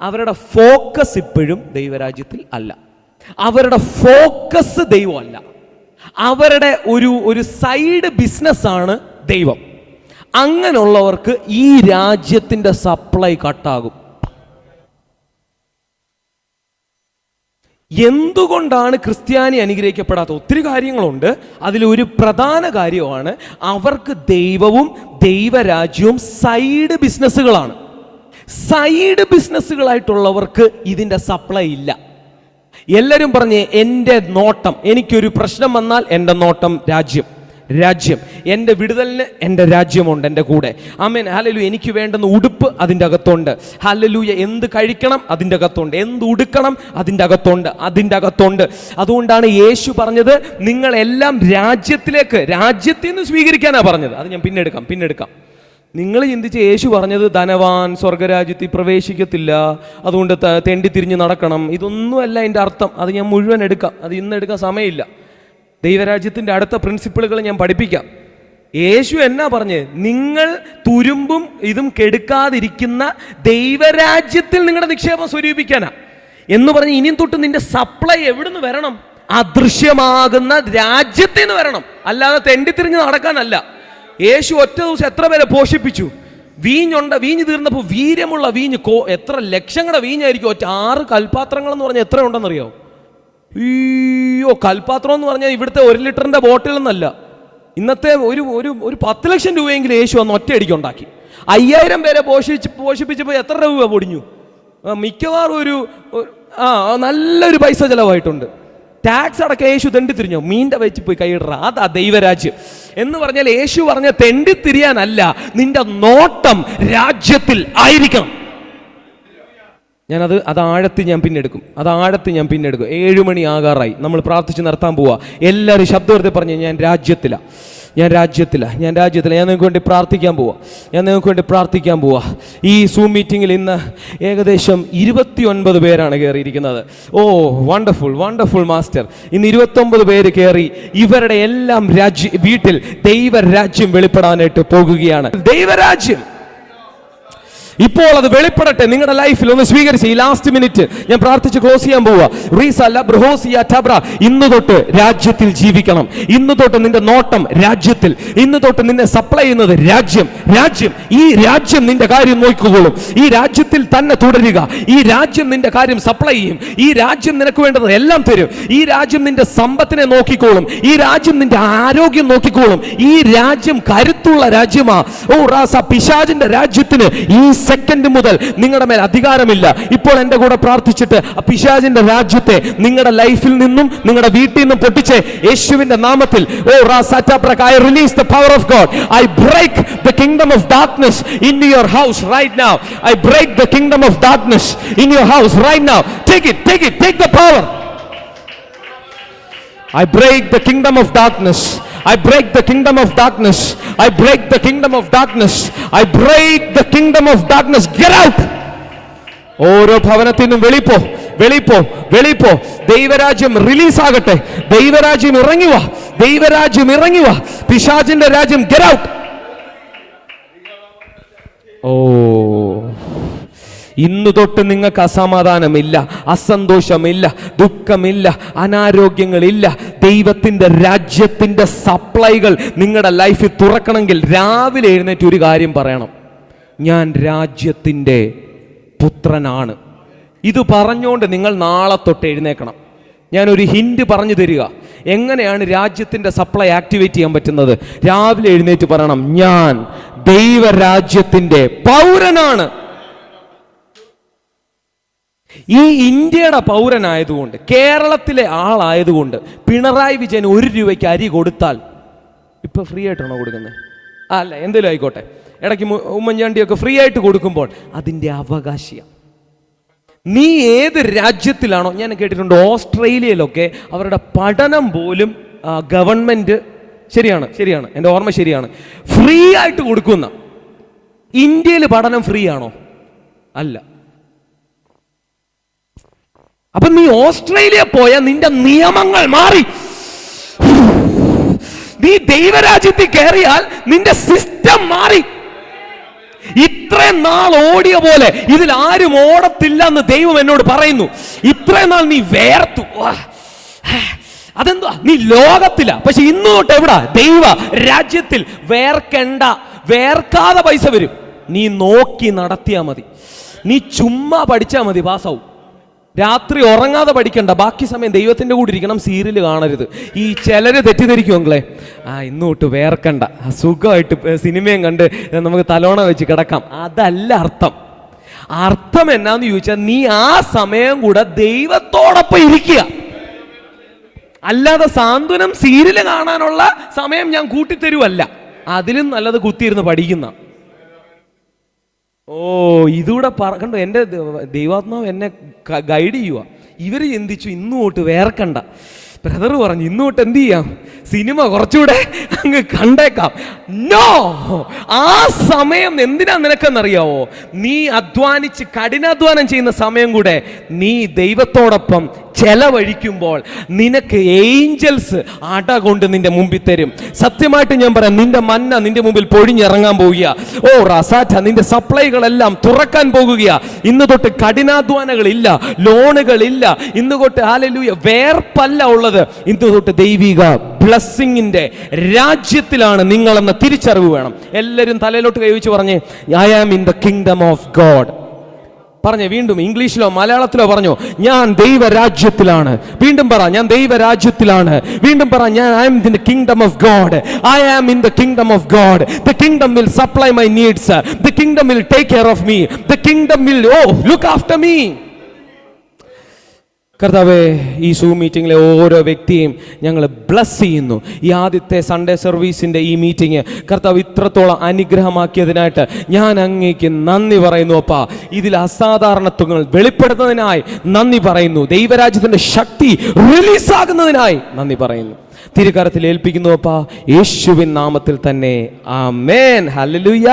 അവരുടെ ഫോക്കസ് ഇപ്പോഴും ദൈവരാജ്യത്തിൽ അല്ല. അവരുടെ ഫോക്കസ് ദൈവമല്ല. അവരുടെ ഒരു സൈഡ് ബിസിനസ്സാണ് ദൈവം. അങ്ങനെയുള്ളവർക്ക് ഈ രാജ്യത്തിന്റെ സപ്ലൈ കട്ടാകും. എന്തുകൊണ്ടാണ് ക്രിസ്ത്യാനി അനുഗ്രഹിക്കപ്പെടാത്ത? ഒത്തിരി കാര്യങ്ങളുണ്ട്. അതിലൊരു പ്രധാന കാര്യമാണ് അവർക്ക് ദൈവവും ദൈവരാജ്യവും സൈഡ് ബിസിനസ്സുകളാണ്. സൈഡ് ബിസിനസ്സുകളായിട്ടുള്ളവർക്ക് ഇതിൻ്റെ സപ്ലൈ ഇല്ല. എല്ലാവരും പറഞ്ഞേ, എൻ്റെ നോട്ടം, എനിക്കൊരു പ്രശ്നം വന്നാൽ എൻ്റെ നോട്ടം രാജ്യം. എൻ്റെ വിടുതലിന് എൻ്റെ രാജ്യമുണ്ട് എൻ്റെ കൂടെ. ആമേൻ, ഹല്ലേലൂയ. എനിക്ക് വേണ്ടുന്ന ഉടുപ്പ് അതിൻ്റെ അകത്തുണ്ട്. ഹല്ലേലൂയ. എന്ത് കഴിക്കണം അതിൻ്റെ അകത്തുണ്ട്. എന്ത് ഉടുക്കണം അതിൻ്റെ അകത്തുണ്ട്. അതുകൊണ്ടാണ് യേശു പറഞ്ഞത്, നിങ്ങളെല്ലാം രാജ്യത്തിൽ നിന്ന് സ്വീകരിക്കാനാണ് പറഞ്ഞത്. അത് ഞാൻ പിന്നെടുക്കാം. നിങ്ങൾ ചിന്തിച്ച് യേശു പറഞ്ഞത് ധനവാൻ സ്വർഗരാജ്യത്തിൽ പ്രവേശിക്കത്തില്ല, അതുകൊണ്ട് തെണ്ടി തിരിഞ്ഞ് നടക്കണം, ഇതൊന്നുമല്ല എൻ്റെ അർത്ഥം. അത് ഞാൻ മുഴുവൻ എടുക്കാം. അത് ഇന്ന് എടുക്കാൻ സമയമില്ല. ദൈവരാജ്യത്തിൻ്റെ അടുത്ത പ്രിൻസിപ്പിളുകൾ ഞാൻ പഠിപ്പിക്കാം. യേശു എന്നാ പറഞ്ഞ്? നിങ്ങൾ തുരുമ്പും ഇതും കെടുക്കാതിരിക്കുന്ന ദൈവരാജ്യത്തിൽ നിങ്ങളുടെ നിക്ഷേപം സ്വരൂപിക്കാനാ എന്ന് പറഞ്ഞ് ഇനിയും തൊട്ട് നിന്റെ സപ്ലൈ എവിടുന്ന് വരണം? അദൃശ്യമാകുന്ന രാജ്യത്തിൽ നിന്ന് വരണം, അല്ലാതെ തെണ്ടിത്തിരിഞ്ഞ് നടക്കാനല്ല. യേശു ഒറ്റ ദിവസം എത്ര പേരെ പോഷിപ്പിച്ചു? വീഞ്ഞ് തീർന്നപ്പോൾ വീര്യമുള്ള വീഞ്ഞ് എത്ര ലക്ഷങ്ങളുടെ വീഞ്ഞായിരിക്കും. 6 കൽപാത്രങ്ങൾ എന്ന് പറഞ്ഞാൽ എത്ര ഉണ്ടെന്നറിയോ? അയ്യോ, കൽപാത്രം എന്ന് പറഞ്ഞാൽ ഇവിടുത്തെ 1 ലിറ്ററിന്റെ ബോട്ടിൽ എന്നല്ല. ഇന്നത്തെ ഒരു 10 ലക്ഷം രൂപയെങ്കിലും യേശു അന്ന് ഒറ്റയടിക്ക് ഉണ്ടാക്കി. 5000 പേരെ പോഷിപ്പിച്ചപ്പോൾ എത്ര രൂപ പൊടിഞ്ഞു? മിക്കവാറും നല്ലൊരു പൈസ ചെലവായിട്ടുണ്ട്. ടാക്സ് അടക്കം യേശു തെണ്ടിത്തിരിഞ്ഞോ? മീൻ്റെ വെച്ച് പോയി കൈയിടറ. അതാ ദൈവരാജ്യം എന്ന് പറഞ്ഞാൽ. യേശു പറഞ്ഞ തെണ്ടിത്തിരിയാനല്ല, നിന്റെ നോട്ടം രാജ്യത്തിൽ ആയിരിക്കണം. അത് ആഴത്തിൽ ഞാൻ പിന്നെടുക്കും. 7 മണി ആകാറായി, നമ്മൾ പ്രാർത്ഥിച്ച് നിർത്താൻ പോവാ. എല്ലാവരും ശബ്ദവൃത്തി പറഞ്ഞ്, ഞാൻ രാജ്യത്തിലാണ്. ഞാൻ നിങ്ങൾക്ക് വേണ്ടി പ്രാർത്ഥിക്കാൻ പോവാ. ഈ സൂം മീറ്റിങ്ങിൽ ഇന്ന് ഏകദേശം 29 പേരാണ് കയറിയിരിക്കുന്നത്. ഓ, വണ്ടർഫുൾ മാസ്റ്റർ. ഇന്ന് 29 പേര് കയറി. ഇവരുടെ എല്ലാം വീട്ടിൽ ദൈവരാജ്യം വെളിപ്പെടാനായിട്ട് പോകുകയാണ്. ദൈവരാജ്യം ഇപ്പോൾ അത് വെളിപ്പെടട്ടെ നിങ്ങളുടെ ലൈഫിൽ. ഒന്ന് സ്വീകരിച്ച് ഈ ലാസ്റ്റ് മിനിറ്റ് ഞാൻ പ്രാർത്ഥിച്ച് ക്ലോസ് ചെയ്യാൻ പോവുക. ഇന്ന് തൊട്ട് രാജ്യത്തിൽ ജീവിക്കണം. ഇന്ന് തൊട്ട് നിന്റെ നോട്ടം രാജ്യത്തിൽ. ഇന്ന് തൊട്ട് നിന്നെ സപ്ലൈ ചെയ്യുന്നത് രാജ്യം. ഈ രാജ്യം നിന്റെ കാര്യം നോക്കിക്കോളും. ഈ രാജ്യത്തിൽ തന്നെ തുടരുക. ഈ രാജ്യം നിന്റെ കാര്യം സപ്ലൈ ചെയ്യും. ഈ രാജ്യം നിനക്ക് വേണ്ടത് എല്ലാം തരും. ഈ രാജ്യം നിന്റെ സമ്പത്തിനെ നോക്കിക്കോളും. ഈ രാജ്യം നിന്റെ ആരോഗ്യം നോക്കിക്കോളും. ഈ രാജ്യം കരുത്തുള്ള രാജ്യമാ. പിശാചിന്റെ രാജ്യത്തിന് ഈ സെക്കൻഡ് മുതൽ നിങ്ങളുടെ മേൽ അധികാരമില്ല. ഇപ്പോൾ എന്റെ കൂടെ പ്രാർത്ഥിച്ചിട്ട് ആ പിശാചിന്റെ രാജ്യത്തെ നിങ്ങളുടെ ലൈഫിൽ നിന്നും നിങ്ങളുടെ വീട്ടിൽ നിന്നും പൊട്ടിച്ച് യേശുവിന്റെ നാമത്തിൽ, I release the power of God. I break the kingdom of darkness into your house right now. I break the kingdom of darkness in your house right now. Take the power. I break the kingdom of darkness. I break the kingdom of darkness. I break the kingdom of darkness. I break the kingdom of darkness. Get out. ഓരോ ഭവനത്തിൽ നിന്നും വെളിപ്പോ. ദൈവരാജ്യം release ആകട്ടെ. ദൈവരാജ്യം ഇറങ്ങി വാ. പിശാചിന്റെ രാജ്യം get out. ഇന്ന് തൊട്ട് നിങ്ങൾക്ക് അസമാധാനമില്ല, അസന്തോഷമില്ല, ദുഃഖമില്ല, അനാരോഗ്യങ്ങളില്ല. ദൈവത്തിൻ്റെ രാജ്യത്തിൻ്റെ സപ്ലൈകൾ നിങ്ങളുടെ ലൈഫിൽ തുറക്കണമെങ്കിൽ രാവിലെ എഴുന്നേറ്റ് ഒരു കാര്യം പറയണം, ഞാൻ രാജ്യത്തിൻ്റെ പുത്രനാണ്. ഇത് പറഞ്ഞുകൊണ്ട് നിങ്ങൾ നാളെ തൊട്ട് എഴുന്നേക്കണം. ഞാനൊരു ഹിന്റ് പറഞ്ഞു തരിക, എങ്ങനെയാണ് രാജ്യത്തിൻ്റെ സപ്ലൈ ആക്ടിവേറ്റ് ചെയ്യാൻ പറ്റുന്നത്. രാവിലെ എഴുന്നേറ്റ് പറയണം, ഞാൻ ദൈവരാജ്യത്തിൻ്റെ പൗരനാണ്. ഈ ഇന്ത്യയുടെ പൗരനായതുകൊണ്ട്, കേരളത്തിലെ ആളായതുകൊണ്ട് പിണറായി വിജയൻ 1 രൂപയ്ക്ക് അരി കൊടുത്താൽ ഇപ്പൊ ഫ്രീ ആയിട്ടാണോ കൊടുക്കുന്നത്? അല്ല, എന്തെങ്കിലും ആയിക്കോട്ടെ, ഇടയ്ക്ക് ഉമ്മൻചാണ്ടിയൊക്കെ ഫ്രീ ആയിട്ട് കൊടുക്കുമ്പോൾ അതിൻ്റെ അവകാശിയാണ്. നീ ഏത് രാജ്യത്തിലാണോ, ഞാൻ കേട്ടിട്ടുണ്ട് ഓസ്ട്രേലിയയിലൊക്കെ അവരുടെ പഠനം പോലും ഗവൺമെന്റ്, ശരിയാണ് എൻ്റെ ഓർമ്മ ശരിയാണ്, ഫ്രീ ആയിട്ട് കൊടുക്കുന്ന. ഇന്ത്യയിൽ പഠനം ഫ്രീ ആണോ? അല്ല. അപ്പൊ നീ ഓസ്ട്രേലിയ പോയാൽ നിന്റെ നിയമങ്ങൾ മാറി. നീ ദൈവരാജ്യത്തിൽ കയറിയാൽ നിന്റെ സിസ്റ്റം മാറി. ഇത്രയും നാൾ ഓടിയ പോലെ ഇതിൽ ആരും ഓടത്തില്ല എന്ന് ദൈവം എന്നോട് പറയുന്നു. ഇത്രയും നാൾ നീ വേർത്തു. അതെന്താ? നീ ലോകത്തില. പക്ഷെ ഇന്ന് തൊട്ട് എവിടാ? ദൈവ രാജ്യത്തിൽ. വേർക്കണ്ട. വേർക്കാതെ പൈസ വരും. നീ നോക്കി നടത്തിയാ മതി. നീ ചുമ്മാ പഠിച്ചാ മതി, പാസ്സാവും. രാത്രി ഉറങ്ങാതെ പഠിക്കണ്ട. ബാക്കി സമയം ദൈവത്തിന്റെ കൂടെ ഇരിക്കണം. സീരിയൽ കാണരുത്. ഈ ചിലര് തെറ്റിദ്ധരിക്കും മക്കളെ, ഇന്ന് തൊട്ട് വേർക്കണ്ട, സുഖമായിട്ട് സിനിമയും കണ്ട് നമുക്ക് തലോണ വെച്ച് കിടക്കാം. അതല്ല അർത്ഥം. അർത്ഥം എന്നാന്ന് ചോദിച്ചാൽ നീ ആ സമയം കൂടെ ദൈവത്തോടൊപ്പം ഇരിക്കുക. അല്ലാതെ സാന്ത്വനം സീരിയൽ കാണാനുള്ള സമയം ഞാൻ കൂട്ടിത്തരുവല്ല. അതിലും നല്ലത് കുത്തിയിരുന്ന് പഠിക്കുന്ന. ഇതൂടെ കണ്ടോ, എൻ്റെ ദൈവാത്മാവ് എന്നെ ഗൈഡ് ചെയ്യുക. ഇവർ ചിന്തിച്ചു ഇന്നു തൊട്ട് വേർക്കണ്ട. ബ്രദർ പറഞ്ഞു ഇന്നു തൊട്ട് എന്ത് ചെയ്യാം, സിനിമ കുറച്ചുകൂടെ അങ്ങ് കണ്ടേക്കാം. നോ, ആ സമയം എന്തിനാ നിനക്കെന്നറിയാവോ? നീ അധ്വാനിച്ച് കഠിനാധ്വാനം ചെയ്യുന്ന സമയം കൂടെ നീ ദൈവത്തോടൊപ്പം ചെലവഴിക്കുമ്പോൾ നിനക്ക് ഏഞ്ചൽസ് അട കൊണ്ട് നിന്റെ മുമ്പിൽ തരും. സത്യമായിട്ട് ഞാൻ പറയാം, നിന്റെ മന്ന നിന്റെ മുമ്പിൽ പൊഴിഞ്ഞിറങ്ങാൻ പോവുക. റസാറ്റ, നിന്റെ സപ്ലൈകളെല്ലാം തുറക്കാൻ പോകുകയാ. ഇന്ന് തൊട്ട് കഠിനാധ്വാനങ്ങളില്ല, ലോണുകളില്ല. ഇന്ന് തൊട്ട് ഹല്ലേലൂയ വേർപ്പല്ല ഉള്ളത്. ഇന്ന് തൊട്ട് ദൈവിക ബ്ലെസ്സിങ്ങിന്റെ രാജ്യത്തിലാണ് നിങ്ങളെന്ന തിരിച്ചറിവ് വേണം. എല്ലാവരും തലയിലോട്ട് കൈവച്ച് പറഞ്ഞേ, I am in the kingdom of God. പറഞ്ഞേ വീണ്ടും, ഇംഗ്ലീഷിലോ മലയാളത്തിലോ പറഞ്ഞോ, ഞാൻ ദൈവരാജ്യത്തിലാണ്. വീണ്ടും പറ, ഞാൻ ദൈവരാജ്യത്തിലാണ്. വീണ്ടും പറ, ഞാൻ I am in the kingdom of God. I am in the kingdom of God. The kingdom will supply my needs. The kingdom will take care of me. The kingdom will look after me. കർത്താവേ, ഈ zoom മീറ്റിങ്ങിലെ ഓരോ വ്യക്തിയും ഞങ്ങൾ bless ചെയ്യുന്നു. ഈ ആദ്യത്തെ Sunday സർവീസിൻ്റെ ഈ മീറ്റിംഗ് കർത്താവ് ഇത്രത്തോളം അനുഗ്രഹമാക്കിയതിനായിട്ട് ഞാൻ അങ്ങേക്ക് നന്ദി പറയുന്നു. അപ്പാ, ഇതിൽ അസാധാരണത്വങ്ങൾ വെളിപ്പെടുത്തുന്നതിനായി നന്ദി പറയുന്നു. ദൈവരാജ്യത്തിൻ്റെ ശക്തി റിലീസാകുന്നതിനായി നന്ദി പറയുന്നു. തിരുക്കരത്തിൽ ഏൽപ്പിക്കുന്നു അപ്പാ, യേശുവിൻ നാമത്തിൽ തന്നെ. ആമേൻ. ഹല്ലേലൂയ.